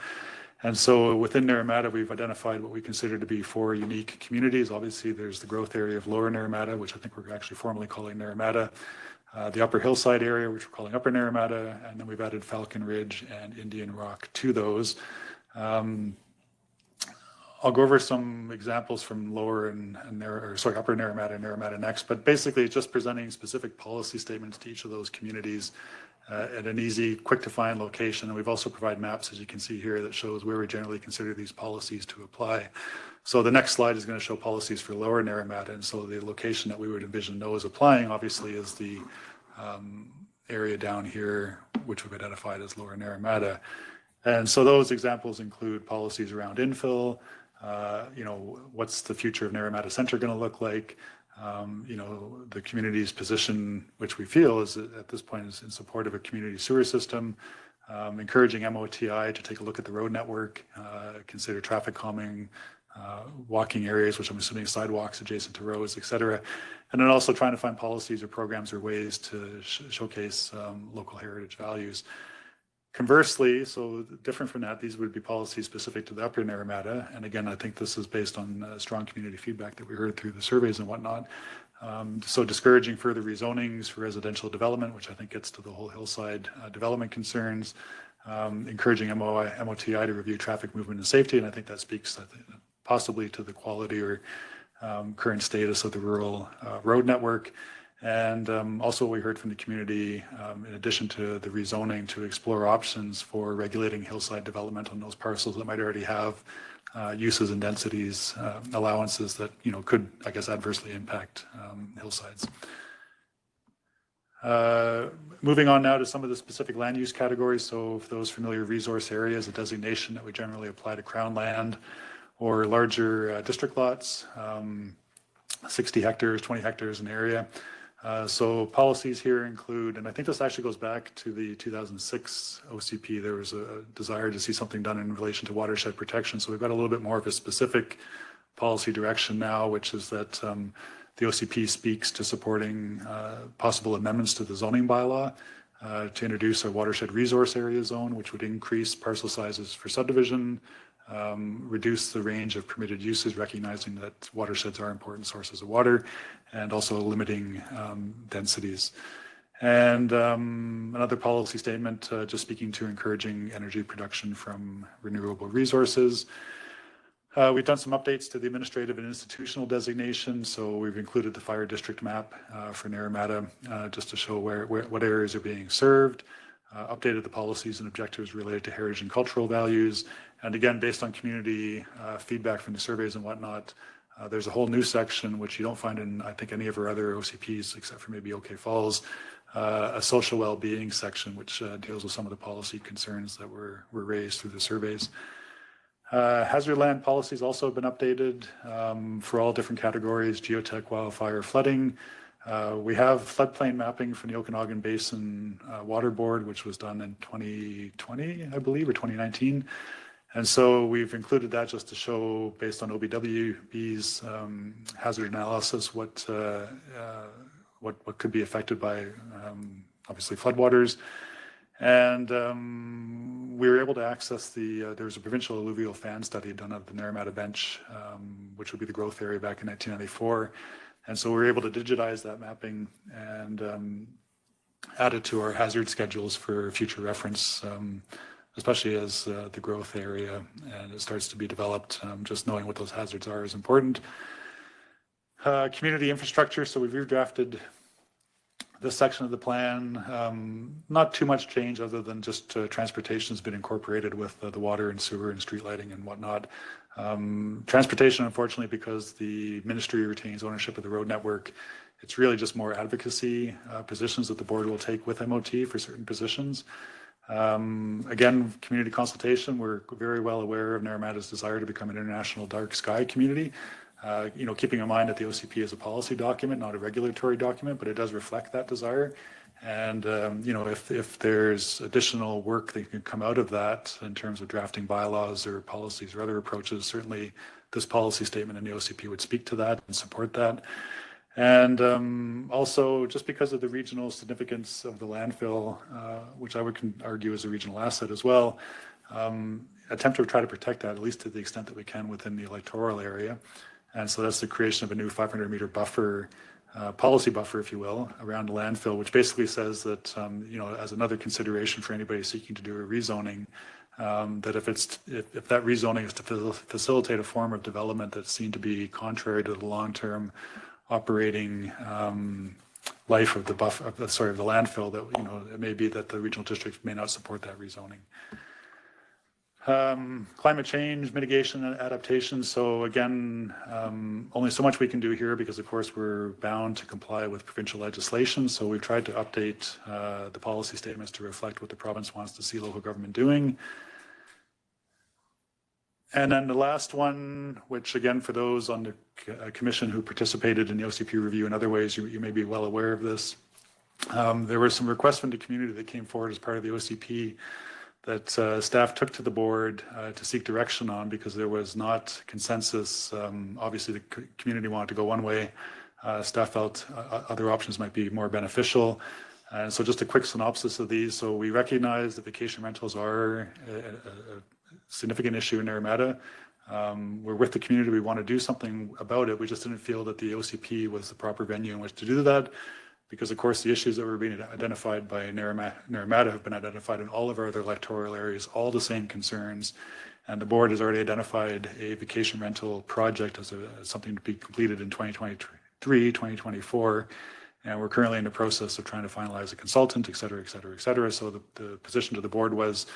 And so within Naramata, we've identified what we consider to be 4 unique communities. Obviously, there's the growth area of Lower Naramata, which I think we're actually formally calling Naramata, the Upper Hillside area, which we're calling Upper Naramata, and then we've added Falcon Ridge and Indian Rock to those. I'll go over some examples from Upper Naramata and Naramata next, but basically it's just presenting specific policy statements to each of those communities at an easy, quick to find location. And we've also provided maps, as you can see here, that shows where we generally consider these policies to apply. So the next slide is going to show policies for Lower Naramata. And so the location that we would envision those applying, obviously, is the area down here, which we've identified as Lower Naramata. And so those examples include policies around infill, what's the future of Naramata Center going to look like? The community's position, which we feel is at this point is in support of a community sewer system, encouraging MOTI to take a look at the road network, consider traffic calming, walking areas, which I'm assuming sidewalks adjacent to roads, et cetera. And then also trying to find policies or programs or ways to showcase local heritage values. Conversely, so different from that, these would be policies specific to the Upper Naramata. And again, I think this is based on strong community feedback that we heard through the surveys and whatnot. So discouraging further rezonings for residential development, which I think gets to the whole hillside development concerns, encouraging MOTI to review traffic movement and safety. And I think that speaks possibly to the quality or current status of the rural road network. And also we heard from the community, in addition to the rezoning, to explore options for regulating hillside development on those parcels that might already have uses and densities, allowances that could, I guess, adversely impact hillsides. Moving on now to some of the specific land use categories. So for those familiar, resource areas, a designation that we generally apply to Crown land or larger district lots, 60 hectares, 20 hectares in area. So policies here include, and I think this actually goes back to the 2006 OCP, there was a desire to see something done in relation to watershed protection. So we've got a little bit more of a specific policy direction now, which is that the OCP speaks to supporting possible amendments to the zoning bylaw to introduce a watershed resource area zone, which would increase parcel sizes for subdivision, reduce the range of permitted uses, recognizing that watersheds are important sources of water, and also limiting densities. And another policy statement just speaking to encouraging energy production from renewable resources. We've done some updates to the administrative and institutional designation. So we've included the fire district map for Naramata just to show what areas are being served. Updated the policies and objectives related to heritage and cultural values. And again, based on community feedback from the surveys and whatnot, there's a whole new section, which you don't find in, I think, any of our other OCPs, except for maybe OK Falls, a social well-being section, which deals with some of the policy concerns that were raised through the surveys. Hazard land policies also have been updated for all different categories, geotech, wildfire, flooding. We have floodplain mapping from the Okanagan Basin Water Board, which was done in 2020, I believe, or 2019. And so we've included that just to show, based on OBWB's hazard analysis, what could be affected by, obviously, floodwaters. And we were able to access there was a provincial alluvial fan study done at the Naramata Bench, which would be the growth area back in 1994. And so we were able to digitize that mapping and add it to our hazard schedules for future reference, especially as the growth area and it starts to be developed. Just knowing what those hazards are is important. Community infrastructure. So we've redrafted this section of the plan. Not too much change other than just transportation has been incorporated with the water and sewer and street lighting and whatnot. Transportation, unfortunately, because the ministry retains ownership of the road network, it's really just more advocacy positions that the board will take with MOT for certain positions. Again, community consultation, we're very well aware of Naramata's desire to become an international dark sky community. Keeping in mind that the OCP is a policy document, not a regulatory document, but it does reflect that desire. And, you know, if there's additional work that can come out of that in terms of drafting bylaws or policies or other approaches, certainly this policy statement in the OCP would speak to that and support that. And also, just because of the regional significance of the landfill, which I would argue is a regional asset as well, attempt to try to protect that, at least to the extent that we can within the electoral area. And so that's the creation of a new 500-meter buffer, policy buffer, if you will, around the landfill, which basically says that, you know, as another consideration for anybody seeking to do a rezoning, that if that rezoning is to facilitate a form of development that's seen to be contrary to the long-term operating life of the the landfill, that, you know, it may be that the regional district may not support that rezoning. Climate change, mitigation, and adaptation. So again, only so much we can do here because, of course, we're bound to comply with provincial legislation. So we've tried to update the policy statements to reflect what the province wants to see local government doing. And then the last one, which again, for those on the commission who participated in the OCP review in other ways, you may be well aware of this. There were some requests from the community that came forward as part of the OCP that staff took to the board to seek direction on, because there was not consensus. Obviously, the community wanted to go one way. Staff felt other options might be more beneficial. And so just a quick synopsis of these. So we recognize that vacation rentals are a significant issue in Naramata. We're with the community. We want to do something about it. We just didn't feel that the OCP was the proper venue in which to do that, because, of course, the issues that were being identified by Naramata have been identified in all of our other electoral areas, all the same concerns. And the board has already identified a vacation rental project as something to be completed in 2023, 2024. And we're currently in the process of trying to finalize a consultant, et cetera, et cetera, et cetera. So the position to the board was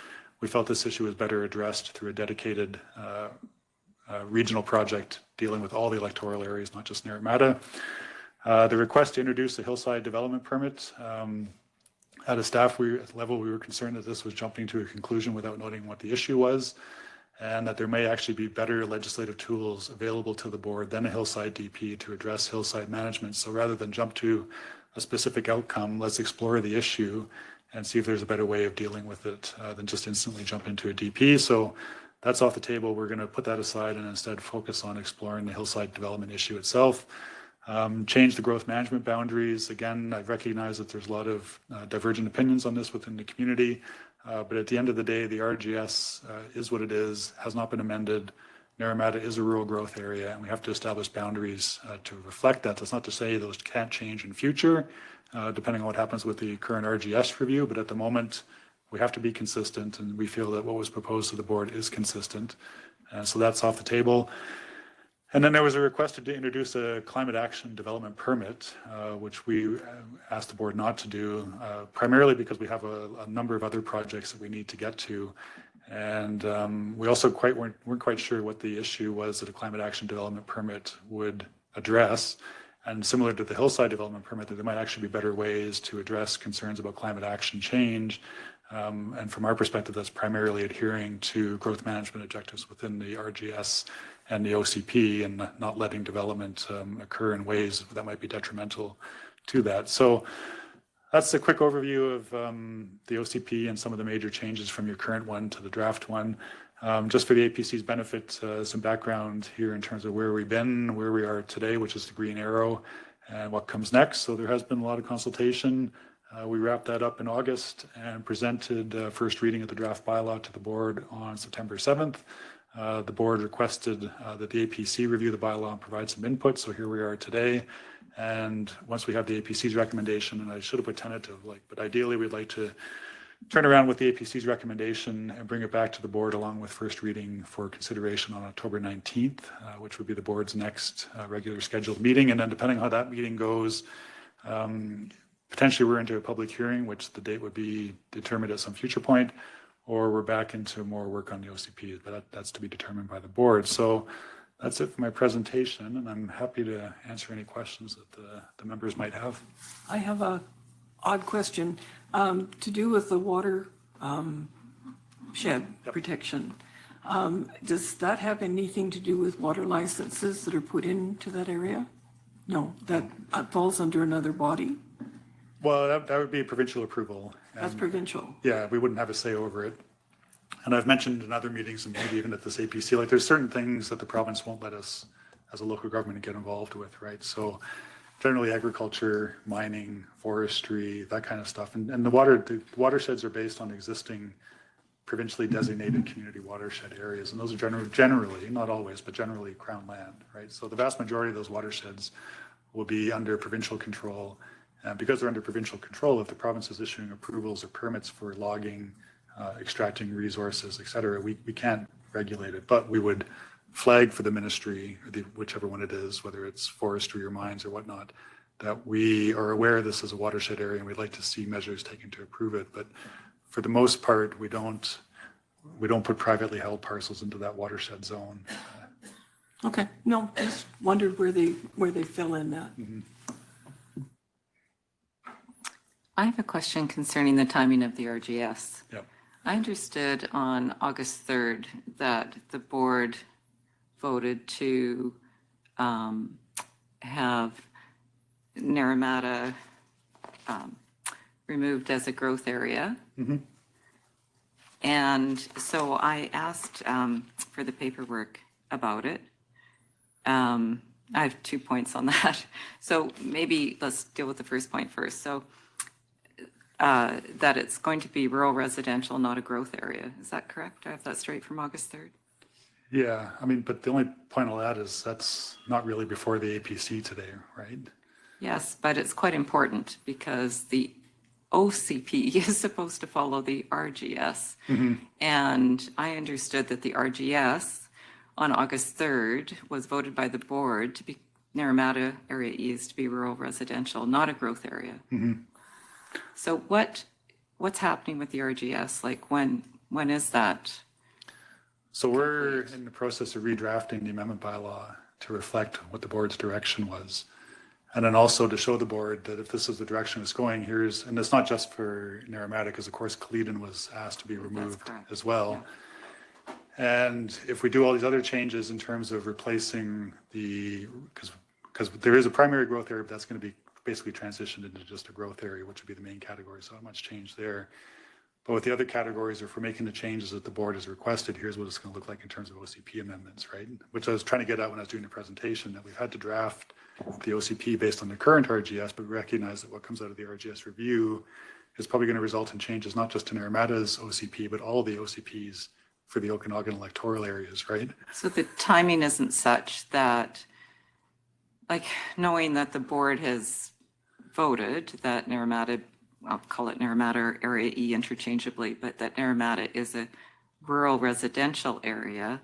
we felt this issue was better addressed through a dedicated regional project dealing with all the electoral areas, not just Naramata. The request to introduce a hillside development permit, at a staff level, we were concerned that this was jumping to a conclusion without noting what the issue was, and that there may actually be better legislative tools available to the board than a hillside DP to address hillside management. So rather than jump to a specific outcome, let's explore the issue and see if there's a better way of dealing with it than just instantly jump into a DP. So that's off the table. We're going to put that aside and instead focus on exploring the hillside development issue itself. Change the growth management boundaries. Again, I recognize that there's a lot of divergent opinions on this within the community, but at the end of the day, the RGS is what it is, has not been amended. Naramata is a rural growth area, and we have to establish boundaries to reflect that. That's not to say those can't change in future, depending on what happens with the current RGS review, but at the moment, we have to be consistent, and we feel that what was proposed to the board is consistent. So that's off the table. And then there was a request to introduce a climate action development permit, which we asked the board not to do, primarily because we have a number of other projects that we need to get to. And we also weren't quite sure what the issue was that a climate action development permit would address. And similar to the hillside development permit, that there might actually be better ways to address concerns about climate action change. And from our perspective, that's primarily adhering to growth management objectives within the RGS and the OCP, and not letting development occur in ways that might be detrimental to that. So that's a quick overview of the OCP and some of the major changes from your current one to the draft one. Just for the APC's benefit, some background here in terms of where we've been, where we are today, which is the green arrow, and what comes next. So there has been a lot of consultation. We wrapped that up in August and presented first reading of the draft bylaw to the board on September 7th. The board requested that the APC review the bylaw and provide some input. So here we are today. And once we have the APC's recommendation, and I should have put tentative, but ideally we'd like to turn around with the APC's recommendation and bring it back to the board along with first reading for consideration on October 19th, which would be the board's next regular scheduled meeting. And then depending on how that meeting goes, potentially we're into a public hearing, which the date would be determined at some future point, or we're back into more work on the OCP, but that's to be determined by the board. So that's it for my presentation, and I'm happy to answer any questions that the members might have. I have a odd question to do with the water shed protection. Does that have anything to do with water licenses that are put into that area? No, that falls under another body? Well, that would be provincial approval. That's and, provincial. Yeah, we wouldn't have a say over it. And I've mentioned in other meetings and maybe even at this APC, like there's certain things that the province won't let us as a local government get involved with, right? So generally agriculture, mining, forestry, that kind of stuff. And the watersheds are based on existing provincially designated community watershed areas. And those are generally, not always, but generally Crown land, right? So the vast majority of those watersheds will be under provincial control. And because they're under provincial control, if the province is issuing approvals or permits for logging, extracting resources, et cetera, we can't regulate it, but we would flag for the ministry, or whichever one it is, whether it's forestry or mines or whatnot, that we are aware this is a watershed area and we'd like to see measures taken to approve it. But for the most part, we don't put privately held parcels into that watershed zone. Okay, no, just wondered where they fill in that. I have a question concerning the timing of the RGS. Yep. I understood on August 3rd that the board voted to have Naramata removed as a growth area. And so I asked for the paperwork about it. I have 2 points on that. So maybe let's deal with the first point first. So that it's going to be rural residential, not a growth area. Is that correct? I have that straight from August 3rd? Yeah, I mean, but the only point I'll add is that's not really before the APC today, right? Yes, but it's quite important because the OCP is supposed to follow the RGS. And I understood that the RGS on August 3rd was voted by the board to be Naramata Area East to be rural residential, not a growth area. So what's happening with the RGS? Like when is that? So we're in the process of redrafting the amendment bylaw to reflect what the board's direction was. And then also to show the board that if this is the direction it's going, and it's not just for Naramata, because of course Cleedon was asked to be removed as well. Yeah. And if we do all these other changes in terms of replacing because there is a primary growth area, but that's going to be basically transitioned into just a growth area, which would be the main category. So not much change there. But with the other categories, if we're making the changes that the board has requested, here's what it's going to look like in terms of OCP amendments, right? Which I was trying to get at when I was doing the presentation, that we've had to draft the OCP based on the current RGS, but we recognize that what comes out of the RGS review is probably going to result in changes, not just to Naramata's OCP, but all the OCPs for the Okanagan electoral areas, right? So the timing isn't such that, like, knowing that the board has voted that Naramata, I'll call it Naramata Area E interchangeably, but that Naramata is a rural residential area,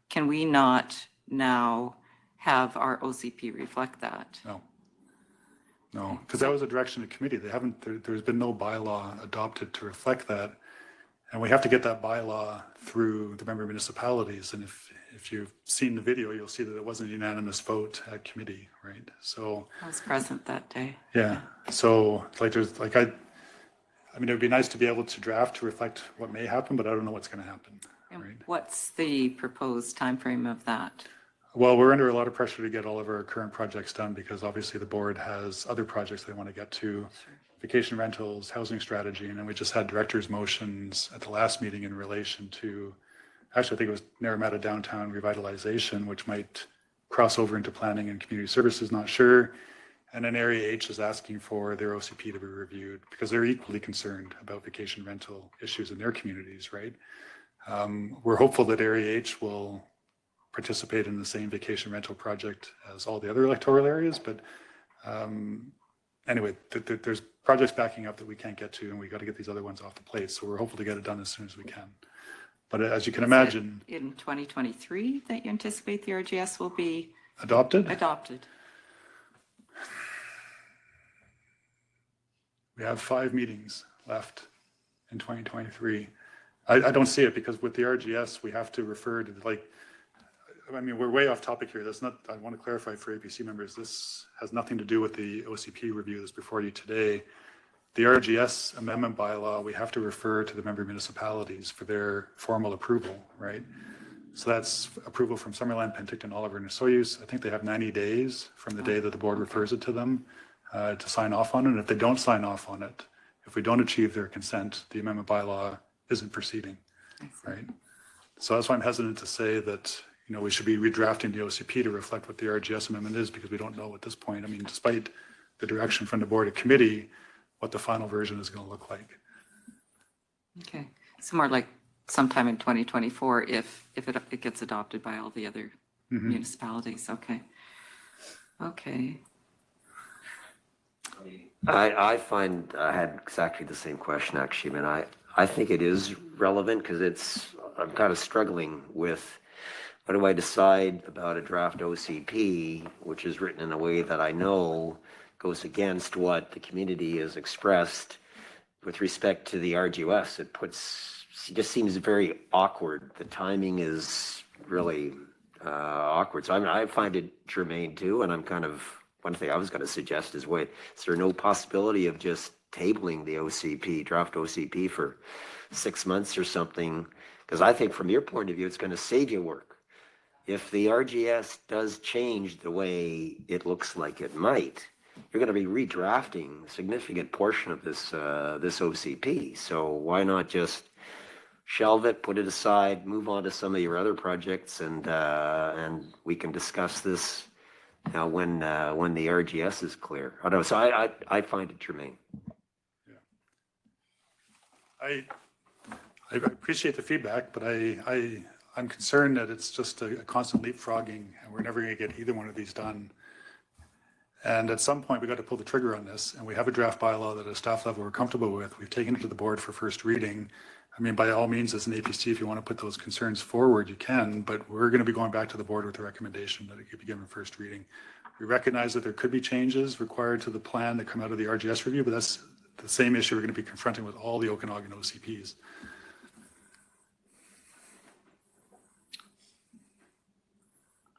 can we not now have our OCP reflect that? No, because that was a direction of committee. There's been no bylaw adopted to reflect that. And we have to get that bylaw through the member municipalities. And if you've seen the video, you'll see that it wasn't a unanimous vote at committee, right? So I was present that day. yeah. So I mean, it would be nice to be able to draft to reflect what may happen, but I don't know what's going to happen. And right? what's the proposed timeframe of that? Well, we're under a lot of pressure to get all of our current projects done because obviously the board has other projects they want to get to. Vacation rentals, housing strategy, and then we just had director's motions at the last meeting in relation to, actually I think it was Naramata downtown revitalization, which might cross over into planning and community services, not sure. And then Area H is asking for their OCP to be reviewed because they're equally concerned about vacation rental issues in their communities, right? We're hopeful that Area H will participate in the same vacation rental project as all the other electoral areas, but anyway, there's projects backing up that we can't get to, and we got to get these other ones off the plate. So we're hopeful to get it done as soon as we can. But as you can imagine, in 2023 that you anticipate the RGS will be adopted. We have 5 meetings left in 2023. I don't see it because with the RGS, we have to refer to I mean, we're way off topic here. That's not, I want to clarify for APC members, this has nothing to do with the OCP review that's before you today. The RGS amendment bylaw, we have to refer to the member municipalities for their formal approval, right? So that's approval from Summerland, Penticton, Oliver, and Soyuz. I think they have 90 days from the day that the board refers it to them. to sign off on it. And if they don't sign off on it, if we don't achieve their consent, the amendment bylaw isn't proceeding, right? So that's why I'm hesitant to say that, we should be redrafting the OCP to reflect what the RGS amendment is, because we don't know at this point. I mean, despite the direction from the board of committee, what the final version is going to look like. Okay, so more like sometime in 2024 if it gets adopted by all the other municipalities. Okay. Okay. I find I had exactly the same question, actually. I think it is relevant because I'm kind of struggling with how do I decide about a draft OCP, which is written in a way that I know goes against what the community has expressed with respect to the RDOS. It just seems very awkward. The timing is really awkward. So I find it germane too, and one thing I was going to suggest is is there no possibility of just tabling the OCP, draft OCP for 6 months or something? Because I think from your point of view, it's going to save you work. If the RGS does change the way it looks like it might, you're going to be redrafting a significant portion of this OCP. So why not just shelve it, put it aside, move on to some of your other projects, and we can discuss this when the RGS is clear. I don't know. So I find it germane. Yeah. I appreciate the feedback, but I'm concerned that it's just a constant leapfrogging, and we're never going to get either one of these done. And at some point, we got to pull the trigger on this, and we have a draft bylaw that at a staff level we're comfortable with. We've taken it to the board for first reading. I mean, by all means, as an APC, if you want to put those concerns forward, you can, but we're going to be going back to the board with a recommendation that it could be given first reading. We recognize that there could be changes required to the plan that come out of the RGS review, but that's the same issue we're going to be confronting with all the Okanagan OCPs.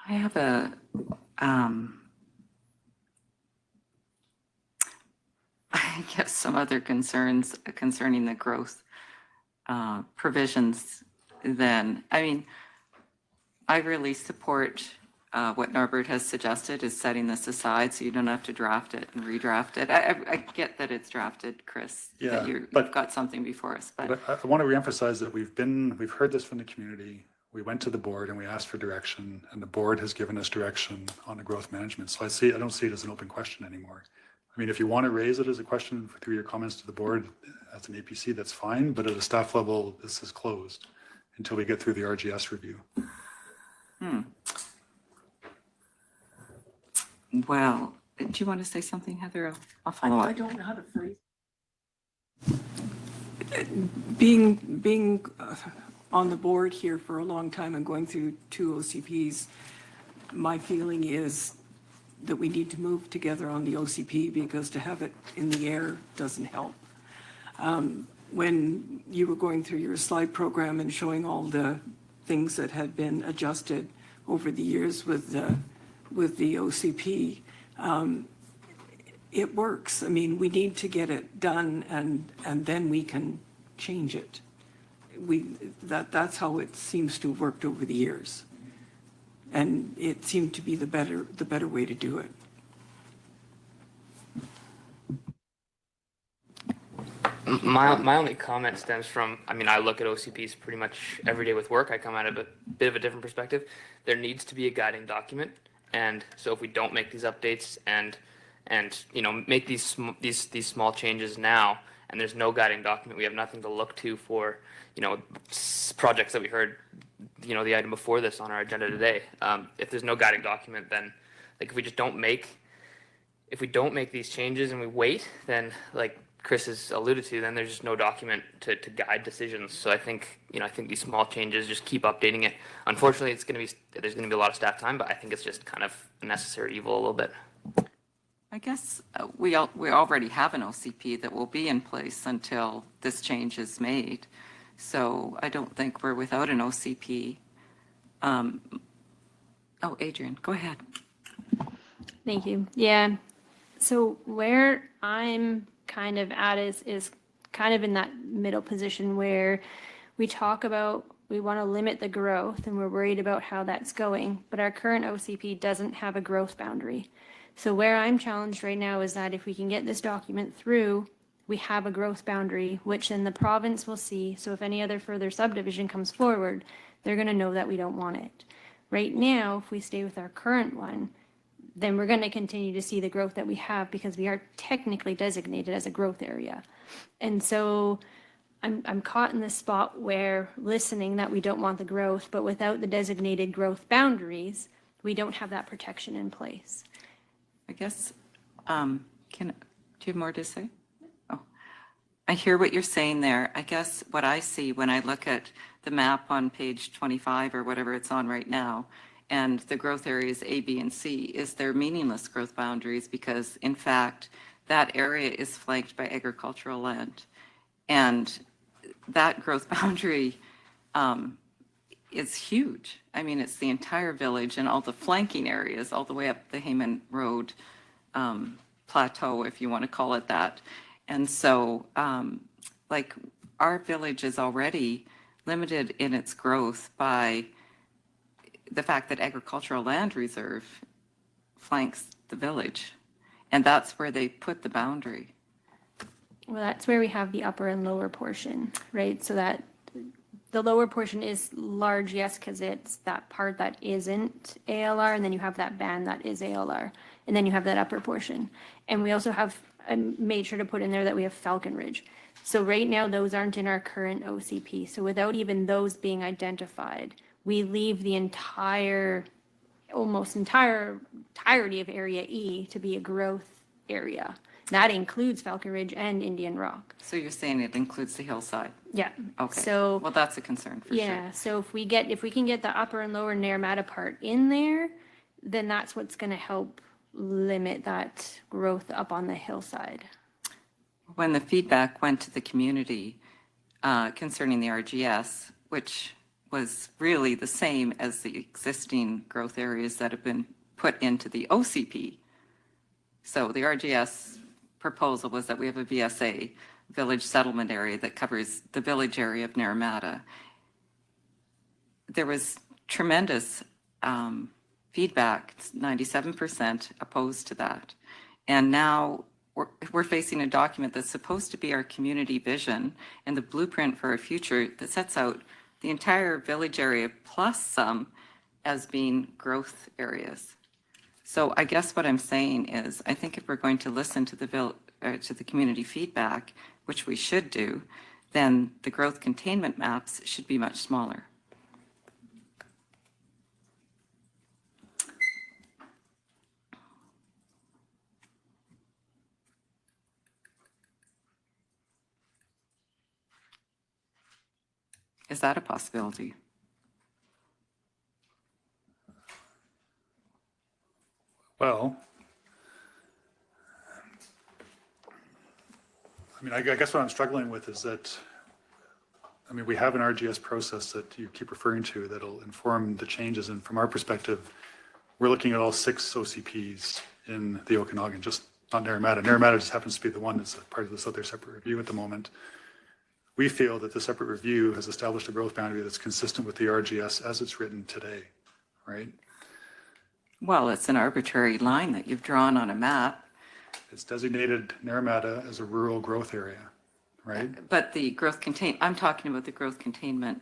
I have I guess some other concerns concerning the growth provisions then. I mean, I really support what Norbert has suggested is setting this aside so you don't have to draft it and redraft it. I get that it's drafted, Chris, that you've got something before us. But I want to reemphasize that we've heard this from the community. We went to the board and we asked for direction, and the board has given us direction on the growth management. So I don't see it as an open question anymore. I mean, if you want to raise it as a question through your comments to the board as an APC, that's fine. But at a staff level, this is closed until we get through the RGS review. Well, do you want to say something, Heather? I'll follow up. I don't know how to phrase. Being on the board here for a long time and going through 2 OCPs, my feeling is that we need to move together on the OCP because to have it in the air doesn't help. When you were going through your slide program and showing all the things that had been adjusted over the years with the OCP, it works. I mean, we need to get it done and then we can change it. That's how it seems to have worked over the years. And it seemed to be the better way to do it. My only comment stems from, I mean, I look at OCPs pretty much every day with work. I come at it a bit of a different perspective. There needs to be a guiding document. And so if we don't make these updates and make these small changes now, and there's no guiding document, we have nothing to look to for, projects that we heard, the item before this on our agenda today. If there's no guiding document, then if we don't make these changes and we wait, then like Chris has alluded to, then there's just no document to guide decisions. So I think these small changes, just keep updating it. Unfortunately, there's going to be a lot of staff time, but I think it's just kind of a necessary evil a little bit. I guess we already have an OCP that will be in place until this change is made. So I don't think we're without an OCP. Adrian, go ahead. Thank you. Yeah. So where I'm kind of at is kind of in that middle position where we talk about we want to limit the growth and we're worried about how that's going, but our current OCP doesn't have a growth boundary. So where I'm challenged right now is that if we can get this document through, we have a growth boundary, which then the province will see. So if any other further subdivision comes forward, they're going to know that we don't want it. Right now, if we stay with our current one, then we're going to continue to see the growth that we have because we are technically designated as a growth area. And so I'm caught in this spot where listening that we don't want the growth, but without the designated growth boundaries, we don't have that protection in place. I guess, do you have more to say? Oh, I hear what you're saying there. I guess what I see when I look at the map on page 25 or whatever it's on right now, and the growth areas A, B, and C, is they're meaningless growth boundaries because, in fact, that area is flanked by agricultural land. And that growth boundary is huge. I mean, it's the entire village and all the flanking areas, all the way up the Hayman Road plateau, if you want to call it that. And so, like, our village is already limited in its growth by the fact that agricultural land reserve flanks the village. And that's where they put the boundary. Well, that's where we have the upper and lower portion, right? So that the lower portion is large, yes, because it's that part that isn't ALR, and then you have that band that is ALR, and then you have that upper portion. And we also have, I made sure to put in there that we have Falcon Ridge. So right now, those aren't in our current OCP. So without even those being identified, we leave the almost entirety of Area E to be a growth area. That includes Falcon Ridge and Indian Rock. So you're saying it includes the hillside? Yeah. Okay. So well, that's a concern for sure. yeah. So if we can get the upper and lower Naramata part in there, then that's what's going to help limit that growth up on the hillside. When the feedback went to the community concerning the RGS, which was really the same as the existing growth areas that have been put into the OCP. So the RGS proposal was that we have a VSA, village settlement area, that covers the village area of Naramata. There was tremendous feedback, 97% opposed to that. And now we're facing a document that's supposed to be our community vision and the blueprint for our future that sets out the entire village area plus some as being growth areas. So I guess what I'm saying is, I think if we're going to listen to the community feedback, which we should do, then the growth containment maps should be much smaller. Is that a possibility? Well, I mean, I guess what I'm struggling with is that, I mean, we have an RGS process that you keep referring to that'll inform the changes. And from our perspective, we're looking at all 6 OCPs in the Okanagan, just not Naramata. Naramata just happens to be the one that's part of this other separate review at the moment. We feel that the separate review has established a growth boundary that's consistent with the RGS as it's written today, right? Well, it's an arbitrary line that you've drawn on a map. It's designated Naramata as a rural growth area, right? But the I'm talking about the growth containment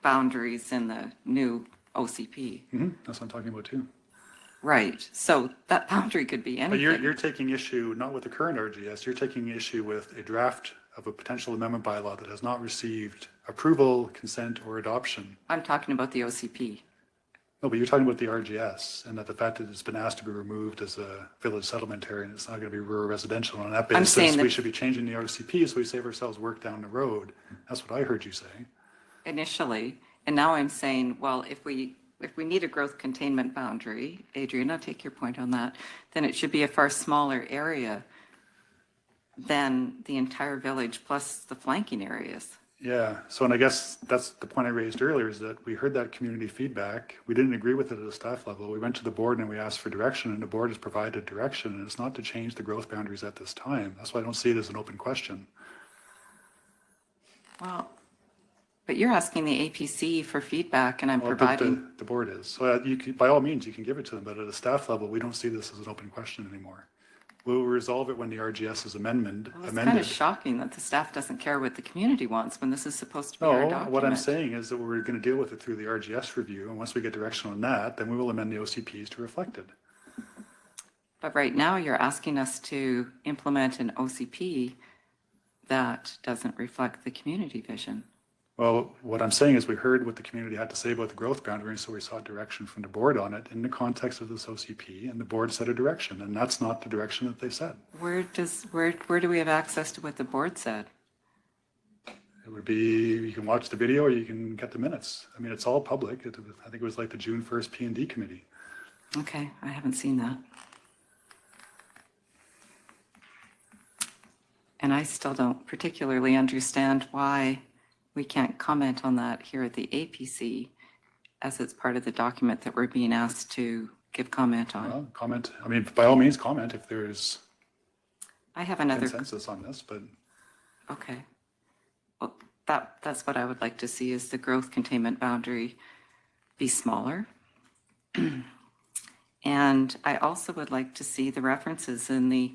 boundaries in the new OCP. That's what I'm talking about too. Right. So that boundary could be anything. But you're taking issue not with the current RGS, you're taking issue with a draft of a potential amendment bylaw that has not received approval, consent, or adoption. I'm talking about the OCP. No, but you're talking about the RGS and that the fact that it's been asked to be removed as a village settlement area and it's not going to be rural residential. On that basis, we should be changing the OCP so we save ourselves work down the road. That's what I heard you say. Initially, and now I'm saying, well, if we need a growth containment boundary, Adrian, I'll take your point on that, then it should be a far smaller area than the entire village plus the flanking areas. Yeah, so and I guess that's the point I raised earlier is that we heard that community feedback. We didn't agree with it at a staff level. We went to the board and we asked for direction and the board has provided direction and it's not to change the growth boundaries at this time. That's why I don't see it as an open question. Well, But you're asking the APC for feedback and I'm Well, providing. the board is. So you can, by all means, you can give it to them, but at a staff level, we don't see this as an open question anymore. We'll resolve it when the RGS is Well, it's kind amended. of shocking that the staff doesn't care what the community wants when this is supposed to be our No, document. what I'm saying is that we're going to deal with it through the RGS review, and once we get direction on that, then we will amend the OCPs to reflect it. But right now, you're asking us to implement an OCP that doesn't reflect the community vision. Well, what I'm saying is we heard what the community had to say about the growth boundary, so we sought direction from the board on it in the context of this OCP, and the board set a direction, and that's not the direction that they set. Where do we have access to what the board said? It would be, you can watch the video or you can get the minutes. I mean, it's all public. I think it was like the June 1st P&D committee. Okay, I haven't seen that. And I still don't particularly understand why we can't comment on that here at the APC as it's part of the document that we're being asked to give comment on. Well, comment, I mean, by all means, comment if there's I have another, consensus on this, but okay. Well, that's what I would like to see is the growth containment boundary be smaller. And I also would like to see the references in the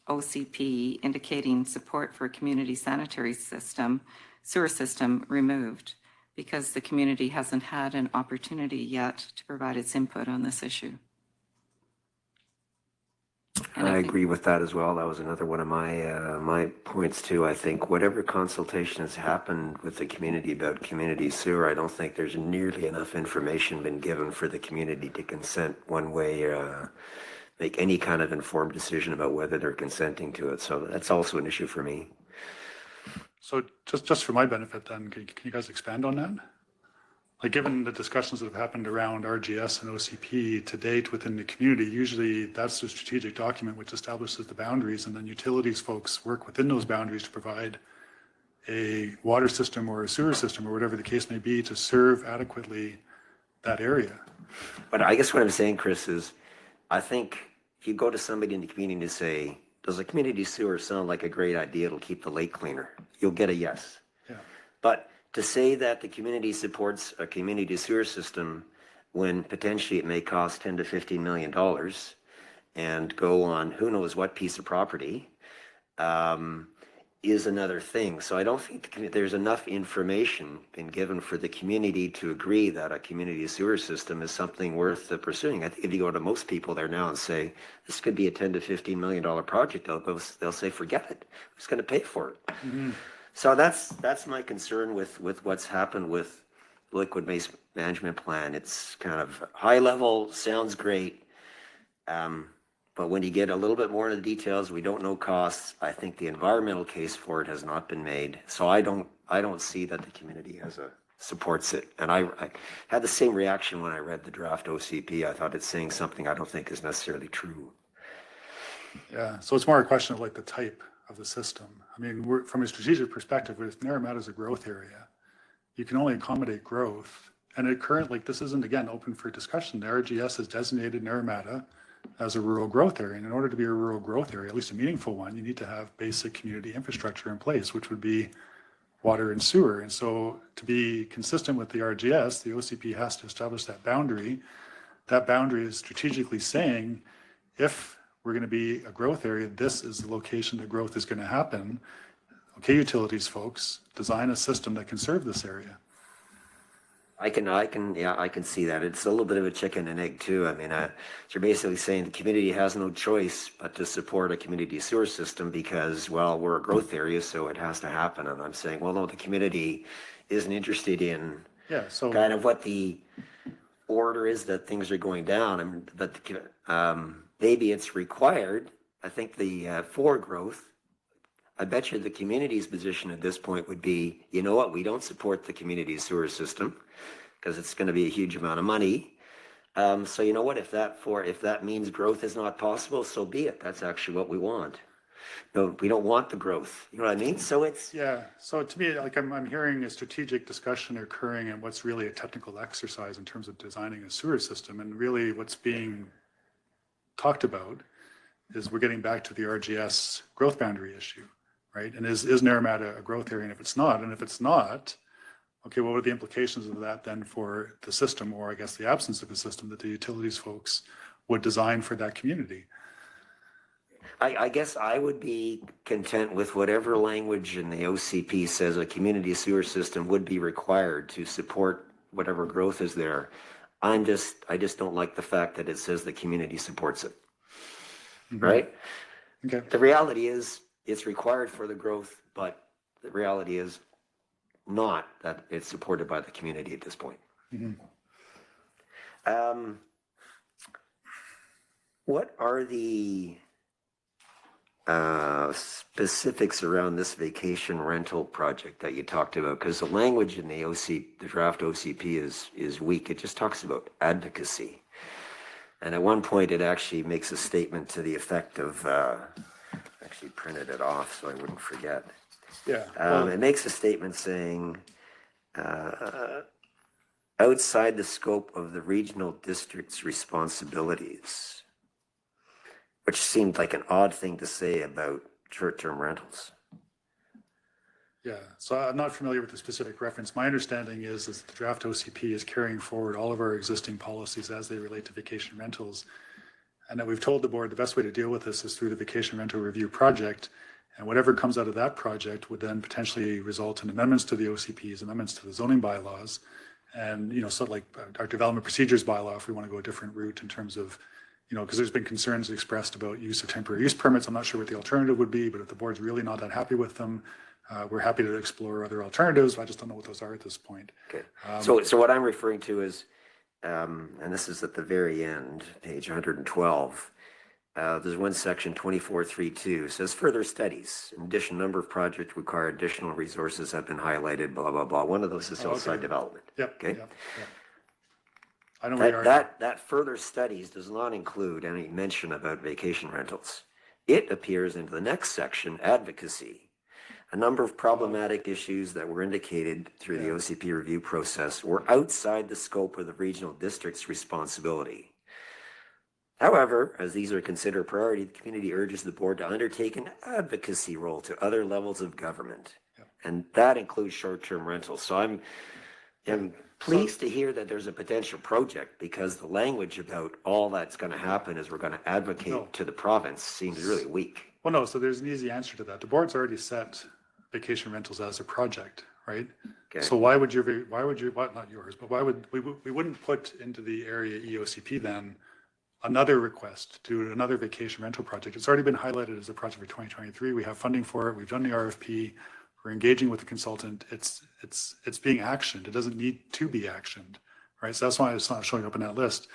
OCP indicating support for a community sanitary system, sewer system removed, because the community hasn't had an opportunity yet to provide its input on this issue. And I think- agree with that as well. That was another one of my points too. I think whatever consultation has happened with the community about community sewer, I don't think there's nearly enough information been given for the community to consent one way, make any kind of informed decision about whether they're consenting to it. So that's also an issue for me. so just for my benefit then, can you guys expand on that? Like, given the discussions that have happened around RGS and OCP to date within the community, usually that's the strategic document which establishes the boundaries, and then utilities folks work within those boundaries to provide a water system or a sewer system or whatever the case may be to serve adequately that area. But I guess what I'm saying, Chris, is I think if you go to somebody in the community to say, does a community sewer sound like a great idea? It'll keep the lake cleaner. You'll get a yes. Yeah. But to say that the community supports a community sewer system when potentially it may cost $10 to $15 million and go on who knows what piece of property is another thing. So I don't think there's enough information been given for the community to agree that a community sewer system is something worth pursuing. I think if you go to most people there now and say, this could be a $10 to $15 million project, they'll say, forget it. Who's going to pay for it? Mm-hmm. So that's my concern with what's happened with liquid waste management plan. It's kind of high level, sounds great. But when you get a little bit more into the details, we don't know costs. I think the environmental case for it has not been made. So I don't see that the community supports it. And I had the same reaction when I read the draft OCP. I thought it's saying something I don't think is necessarily true. Yeah, so it's more a question of like the type of the system. I mean, from a strategic perspective, with Naramata as a growth area, you can only accommodate growth. And it currently, this isn't, again, open for discussion. The RGS has designated Naramata as a rural growth area. And in order to be a rural growth area, at least a meaningful one, you need to have basic community infrastructure in place, which would be water and sewer. And so to be consistent with the RGS, the OCP has to establish that boundary. That boundary is strategically saying, if we're going to be a growth area, this is the location that growth is going to happen. Okay, utilities folks, design a system that can serve this area. I can see that. It's a little bit of a chicken and egg too. I mean, you're basically saying the community has no choice but to support a community sewer system because, well, we're a growth area, so it has to happen. And I'm saying, well, no, the community isn't interested in kind of what the order is that things are going down. I mean, but maybe it's required. I think for growth, I bet you the community's position at this point would be, you know what, we don't support the community sewer system because it's going to be a huge amount of money. So you know what, if that means growth is not possible, so be it. That's actually what we want. No, we don't want the growth. You know what I mean? So it's So to me, like I'm hearing a strategic discussion occurring and what's really a technical exercise in terms of designing a sewer system, and really what's being talked about is we're getting back to the RGS growth boundary issue. Right? And is Naramata a growth area? And if it's not, okay, what would the implications of that then for the system, or I guess the absence of a system that the utilities folks would design for that community? I guess I would be content with whatever language in the OCP says a community sewer system would be required to support whatever growth is there. I just don't like the fact that it says the community supports it. Right? Okay. The reality is it's required for the growth, but the reality is not that it's supported by the community at this point. What are the specifics around this vacation rental project that you talked about? Because the language in the draft OCP is weak. It just talks about advocacy. And at one point, it actually makes a statement to the effect of, actually printed it off so I wouldn't forget. Yeah. It makes a statement saying, outside the scope of the regional district's responsibilities, which seemed like an odd thing to say about short-term rentals. Yeah, so I'm not familiar with the specific reference. My understanding is that the draft OCP is carrying forward all of our existing policies as they relate to vacation rentals. And that we've told the board the best way to deal with this is through the vacation rental review project. And whatever comes out of that project would then potentially result in amendments to the OCPs, amendments to the zoning bylaws. And, you know, so like our development procedures bylaw, if we want to go a different route in terms of, you know, because there's been concerns expressed about use of temporary use permits. I'm not sure what the alternative would be, but if the board's really not that happy with them, we're happy to explore other alternatives. I just don't know what those are at this point. Okay. So what I'm referring to is, and this is at the very end, page 112. There's one section, 2432, says further studies. In addition, number of projects require additional resources have been highlighted, blah, blah, blah. One of those is hillside development. Yep. Okay. Yep. I know where you are. That further studies does not include any mention about vacation rentals. It appears into the next section, advocacy. A number of problematic issues that were indicated through the OCP review process were outside the scope of the regional district's responsibility. However, as these are considered a priority, the community urges the board to undertake an advocacy role to other levels of government. And that includes short-term rentals. So I'm pleased to hear that there's a potential project, because the language about all that's going to happen is we're going to advocate to the province seems really weak. Well, no, so there's an easy answer to that. The board's already set vacation rentals as a project, right? Okay. So why would not yours, but why would, we wouldn't put into the area EOCP then another request to do another vacation rental project. It's already been highlighted as a project for 2023. We have funding for it. We've done the RFP. We're engaging with the consultant. It's being actioned. It doesn't need to be actioned, right? So that's why it's not showing up in that list.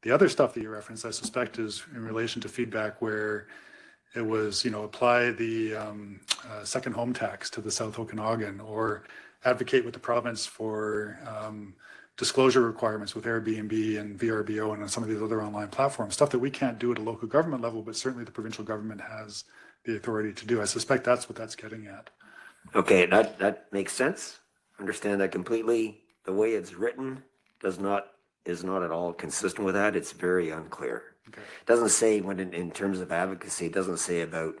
The other stuff that you referenced, I suspect, is in relation to feedback where it was, you know, apply the second home tax to the South Okanagan, or advocate with the province for disclosure requirements with Airbnb and VRBO and some of these other online platforms, stuff that we can't do at a local government level, but certainly the provincial government has the authority to do. I suspect that's what that's getting at. Okay, that makes sense. Understand that completely. The way it's written is not at all consistent with that. It's very unclear. Okay. It doesn't say when in terms of advocacy, it doesn't say about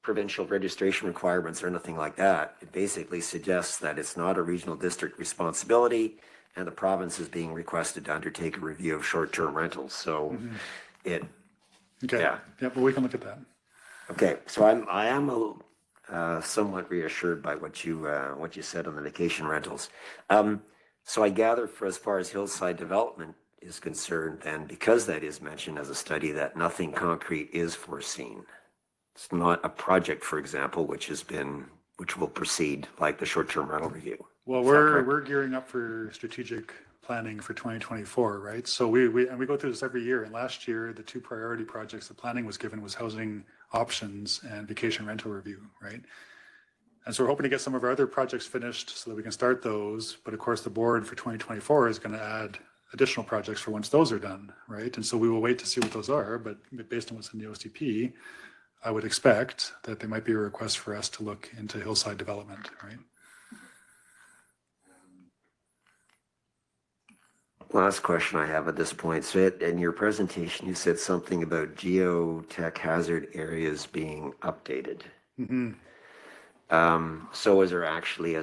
provincial registration requirements or anything like that. It basically suggests that it's not a regional district responsibility, and the province is being requested to undertake a review of short-term rentals. So Okay. yeah. Yeah, but we can look at that. Okay, so I am somewhat reassured by what you said on the vacation rentals. So I gather, for as far as hillside development is concerned, then because that is mentioned as a study, that nothing concrete is foreseen. It's not a project, for example, which will proceed like the short-term rental review. Well, we're gearing up for strategic planning for 2024, right? So we go through this every year. And last year, the two priority projects the planning was given was housing options and vacation rental review, right? And so we're hoping to get some of our other projects finished so that we can start those. But of course, the board for 2024 is going to add additional projects for once those are done, right? And so we will wait to see what those are. But based on what's in the OCP, I would expect that there might be a request for us to look into hillside development, right? Last question I have at this point. So in your presentation, you said something about geotech hazard areas being updated. Mm-hmm. So is there actually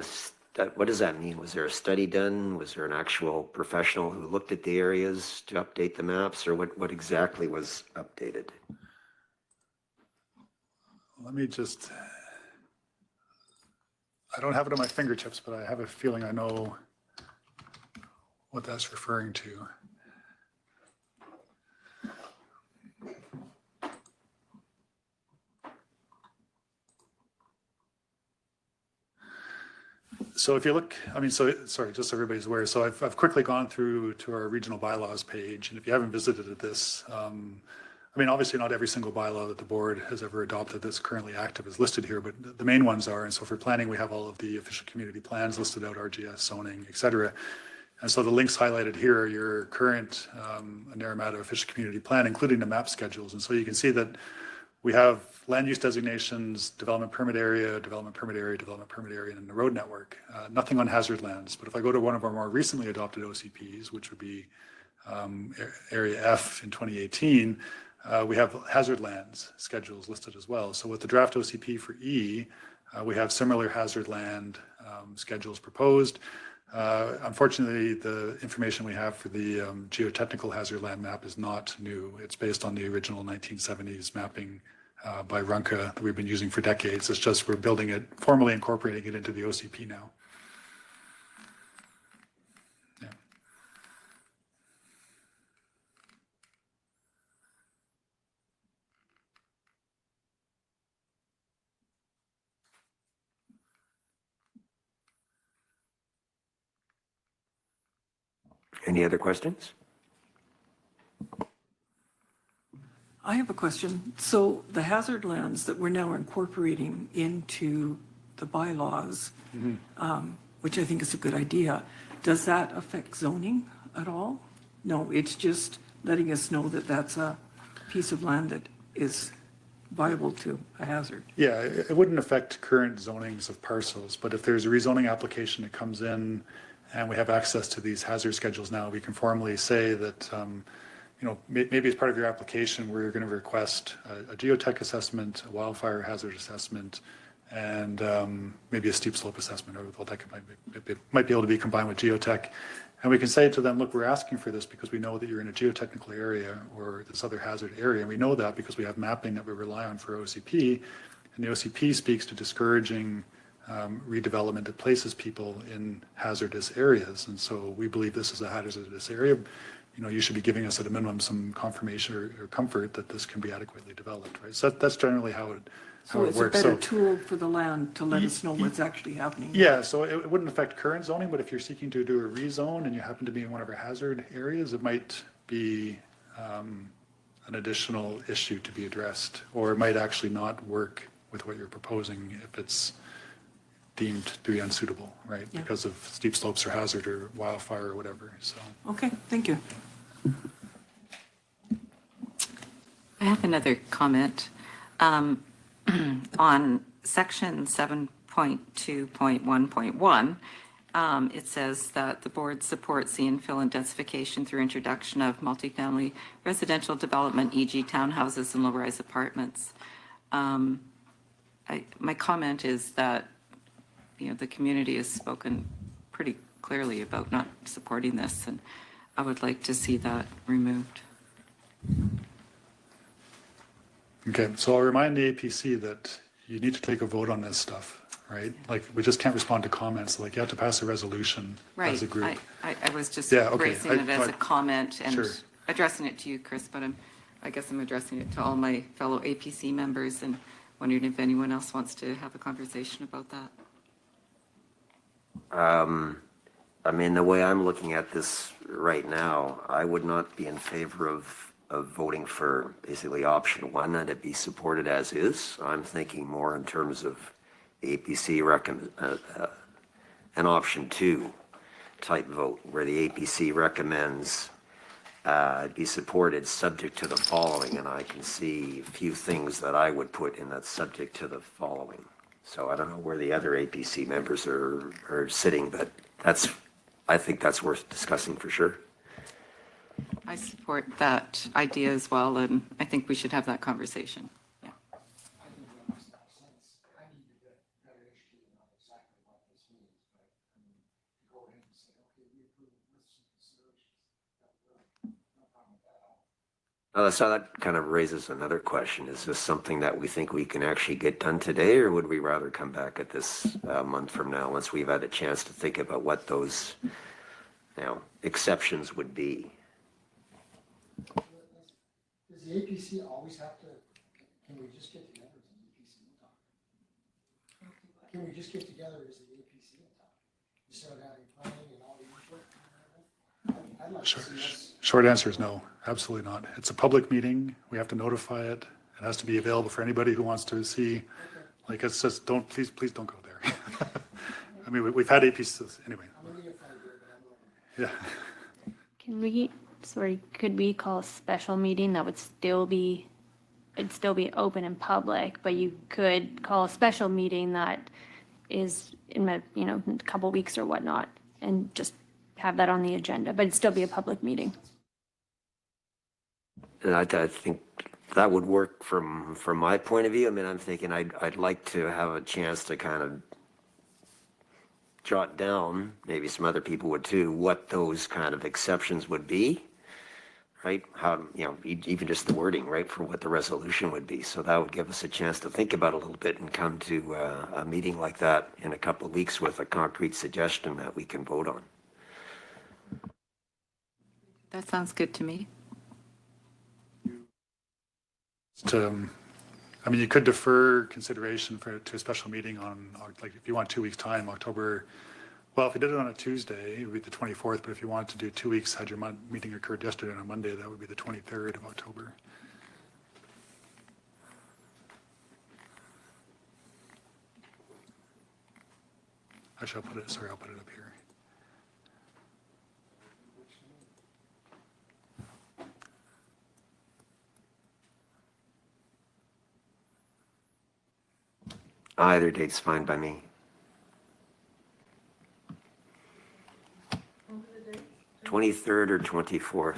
what does that mean? Was there a study done? Was there an actual professional who looked at the areas to update the maps, or what exactly was updated? Let me just, I don't have it on my fingertips, but I have a feeling I know what that's referring to. So if you look, I mean, so sorry, just so everybody's aware. So I've quickly gone through to our regional bylaws page, and if you haven't visited this, I mean, obviously not every single bylaw that the board has ever adopted that's currently active is listed here, but the main ones are. And so for planning, we have all of the official community plans listed out, RGS, zoning, et cetera. And so the links highlighted here are your current Naramata official community plan, including the map schedules. And so you can see that we have land use designations, development permit area, development permit area, development permit area, and the road network. Nothing on hazard lands. But if I go to one of our more recently adopted OCPs, which would be Area F in 2018, we have hazard lands schedules listed as well. So with the draft OCP for E, we have similar hazard land schedules proposed. Unfortunately, the information we have for the geotechnical hazard land map is not new. It's based on the original 1970s mapping by Runca that we've been using for decades. It's just we're building it, formally incorporating it into the OCP now. Yeah. Any other questions? I have a question. So the hazard lands that we're now incorporating into the bylaws, which I think is a good idea, does that affect zoning at all? No, it's just letting us know that that's a piece of land that is viable to a hazard. Yeah, it wouldn't affect current zonings of parcels, but if there's a rezoning application that comes in and we have access to these hazard schedules now, we can formally say that, you know, maybe as part of your application, we're going to request a geotech assessment, a wildfire hazard assessment, and maybe a steep slope assessment, or well, that might be able to be combined with geotech. And we can say to them, look, we're asking for this because we know that you're in a geotechnical area or this other hazard area. And we know that because we have mapping that we rely on for OCP. And the OCP speaks to discouraging redevelopment that places people in hazardous areas. And so we believe this is a hazardous area. You know, you should be giving us at a minimum some confirmation or comfort that this can be adequately developed, right? So that's generally how it works. So it's a better tool for the land to let us know what's actually happening. Yeah, so it wouldn't affect current zoning, but if you're seeking to do a rezone and you happen to be in one of our hazard areas, it might be an additional issue to be addressed, or it might actually not work with what you're proposing if it's deemed to be unsuitable, right? Yeah. Because of steep slopes or hazard or wildfire or whatever, so. Okay, thank you. I have another comment. On section 7.2.1.1, it says that the board supports the infill and densification through introduction of multifamily residential development, e.g. townhouses and low-rise apartments. My comment is that, you know, the community has spoken pretty clearly about not supporting this, and I would like to see that removed. Okay, so I'll remind the APC that you need to take a vote on this stuff, right? Like, we just can't respond to comments. Like, you have to pass a resolution as a group. I was just Yeah, okay. raising it as a comment and Sure. addressing it to you, Chris, but I guess I'm addressing it to all my fellow APC members and wondering if anyone else wants to have a conversation about that. I mean, the way I'm looking at this right now, I would not be in favor of voting for basically option one, and it be supported as is. I'm thinking more in terms of APC an option two type vote, where the APC recommends it be supported subject to the following, and I can see a few things that I would put in that subject to the following. So I don't know where the other APC members are sitting, but I think that's worth discussing for sure. I support that idea as well, and I think we should have that conversation. Yeah. I think that makes a lot of sense. I need to get better educated on exactly what this means, but So that kind of raises another question. Is this something that we think we can actually get done today, or would we rather come back at this month from now once we've had a chance to think about what those, exceptions would be? Does the APC always have to, can we just get together as an APC and talk? Can we just get together as the APC and talk? Instead of having planning and all the input? I'd like to see us. Short answer is no, absolutely not. It's a public meeting. We have to notify it. It has to be available for anybody who wants to see. Like, it's just, please don't go there. I mean, we've had APCs, anyway. Yeah. Could we call a special meeting that would still be, it'd still be open and public, but you could call a special meeting that is in a, a couple weeks or whatnot, and just have that on the agenda, but it'd still be a public meeting. And I think that would work from my point of view. I mean, I'm thinking I'd like to have a chance to kind of jot down, maybe some other people would too, what those kind of exceptions would be, right? How, even just the wording, right, for what the resolution would be. So that would give us a chance to think about it a little bit and come to a meeting like that in a couple of weeks with a concrete suggestion that we can vote on. That sounds good to me. I mean, you could defer consideration to a special meeting on, like, if you want 2 weeks' time, October. Well, if you did it on a Tuesday, it would be the 24th, but if you want to do 2 weeks, had your meeting occurred yesterday on a Monday, that would be the 23rd of October. Actually, I'll put it up here. Either date's fine by me. 23rd or 24th.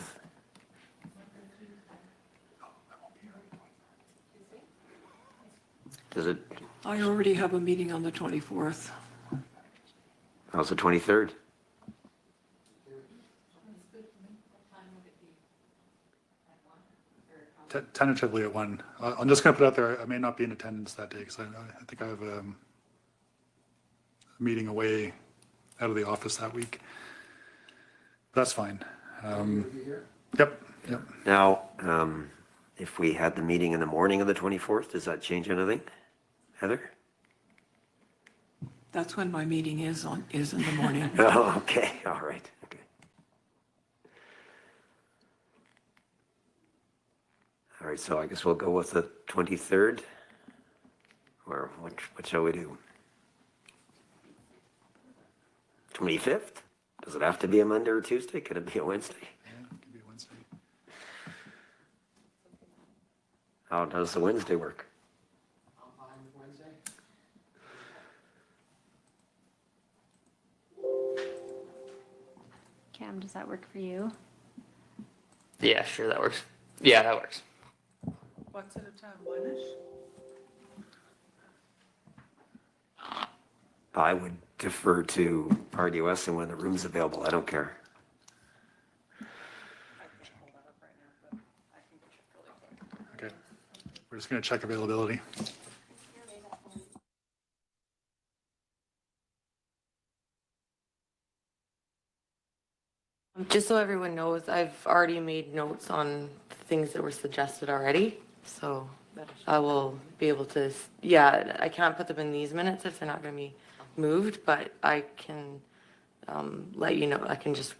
Does it, I already have a meeting on the 24th. how's the 23rd? Tentatively at 1. I'm just going to put out there, I may not be in attendance that day because I think I have a meeting away out of the office that week. That's fine. Yep. Now, if we had the meeting in the morning of the 24th, does that change anything? Heather? That's when my meeting is in the morning. Oh, okay. All right. Okay. All right. So I guess we'll go with the 23rd. Or what shall we do? 25th? Does it have to be a Monday or Tuesday? Could it be a Wednesday? Yeah, it could be a Wednesday. How does the Wednesday work? I'm fine with Wednesday. Cam, does that work for you? Yeah, sure, that works. Yeah, that works. What sort of time? 1-ish? I would defer to RDOS and when the room's available. I don't care. Okay. We're just going to check availability. Just so everyone knows, I've already made notes on things that were suggested already, so I will be able to, yeah, I can't put them in these minutes if they're not going to be moved, but I can let you know, I can just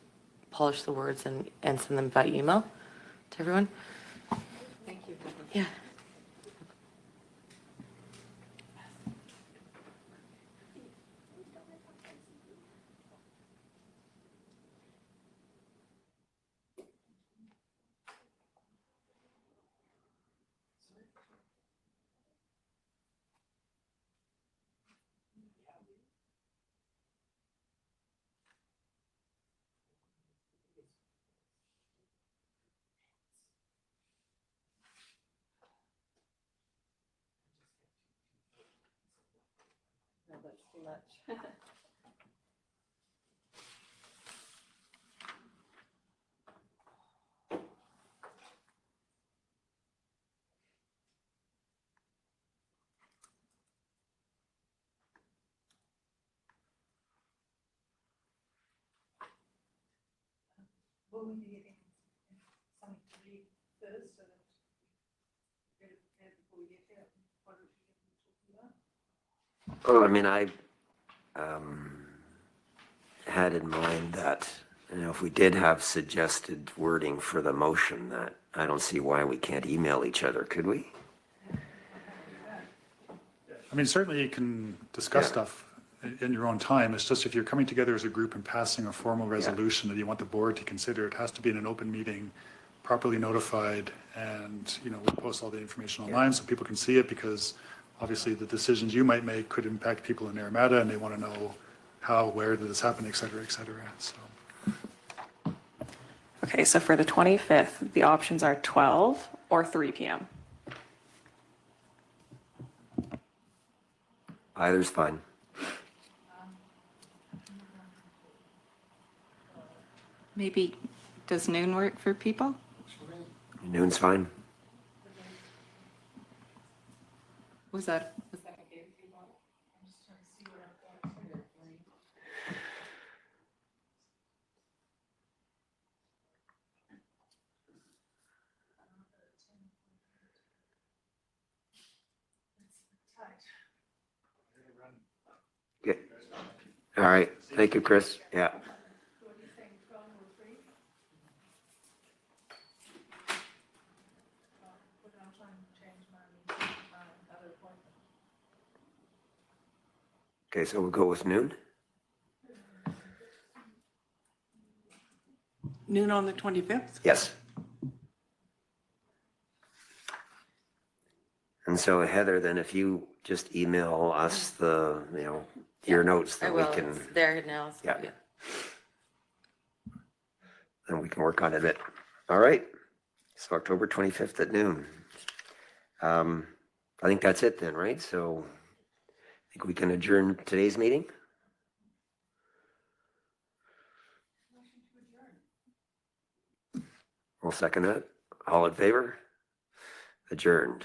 polish the words and send them by email to everyone. Thank you. Yeah. That's too much. Well, I mean, I had in mind that, if we did have suggested wording for the motion, that I don't see why we can't email each other, could we? I mean, certainly you can discuss Yeah. stuff in your own time. It's just if you're coming together as a group and passing a formal resolution that you want the board to consider, it has to be in an open meeting, properly notified, and, we post all the information online so people can see it, because obviously the decisions you might make could impact people in Naramata, and they want to know how, where did this happen, et cetera, so. Okay, so for the 25th, the options are 12 or 3 p.m. Either's fine. Maybe, does noon work for people? Noon's fine. Was that? Okay. All right. Thank you, Chris. Yeah. Okay, so we'll go with noon. Noon on the 25th? Yes. And so Heather, then if you just email us the, your notes, I then we will. can, It's there now. So Yeah. then we can work on it. All right. So October 25th at noon. I think that's it then, right? So I think we can adjourn today's meeting. We'll second that. All in favor? Adjourned.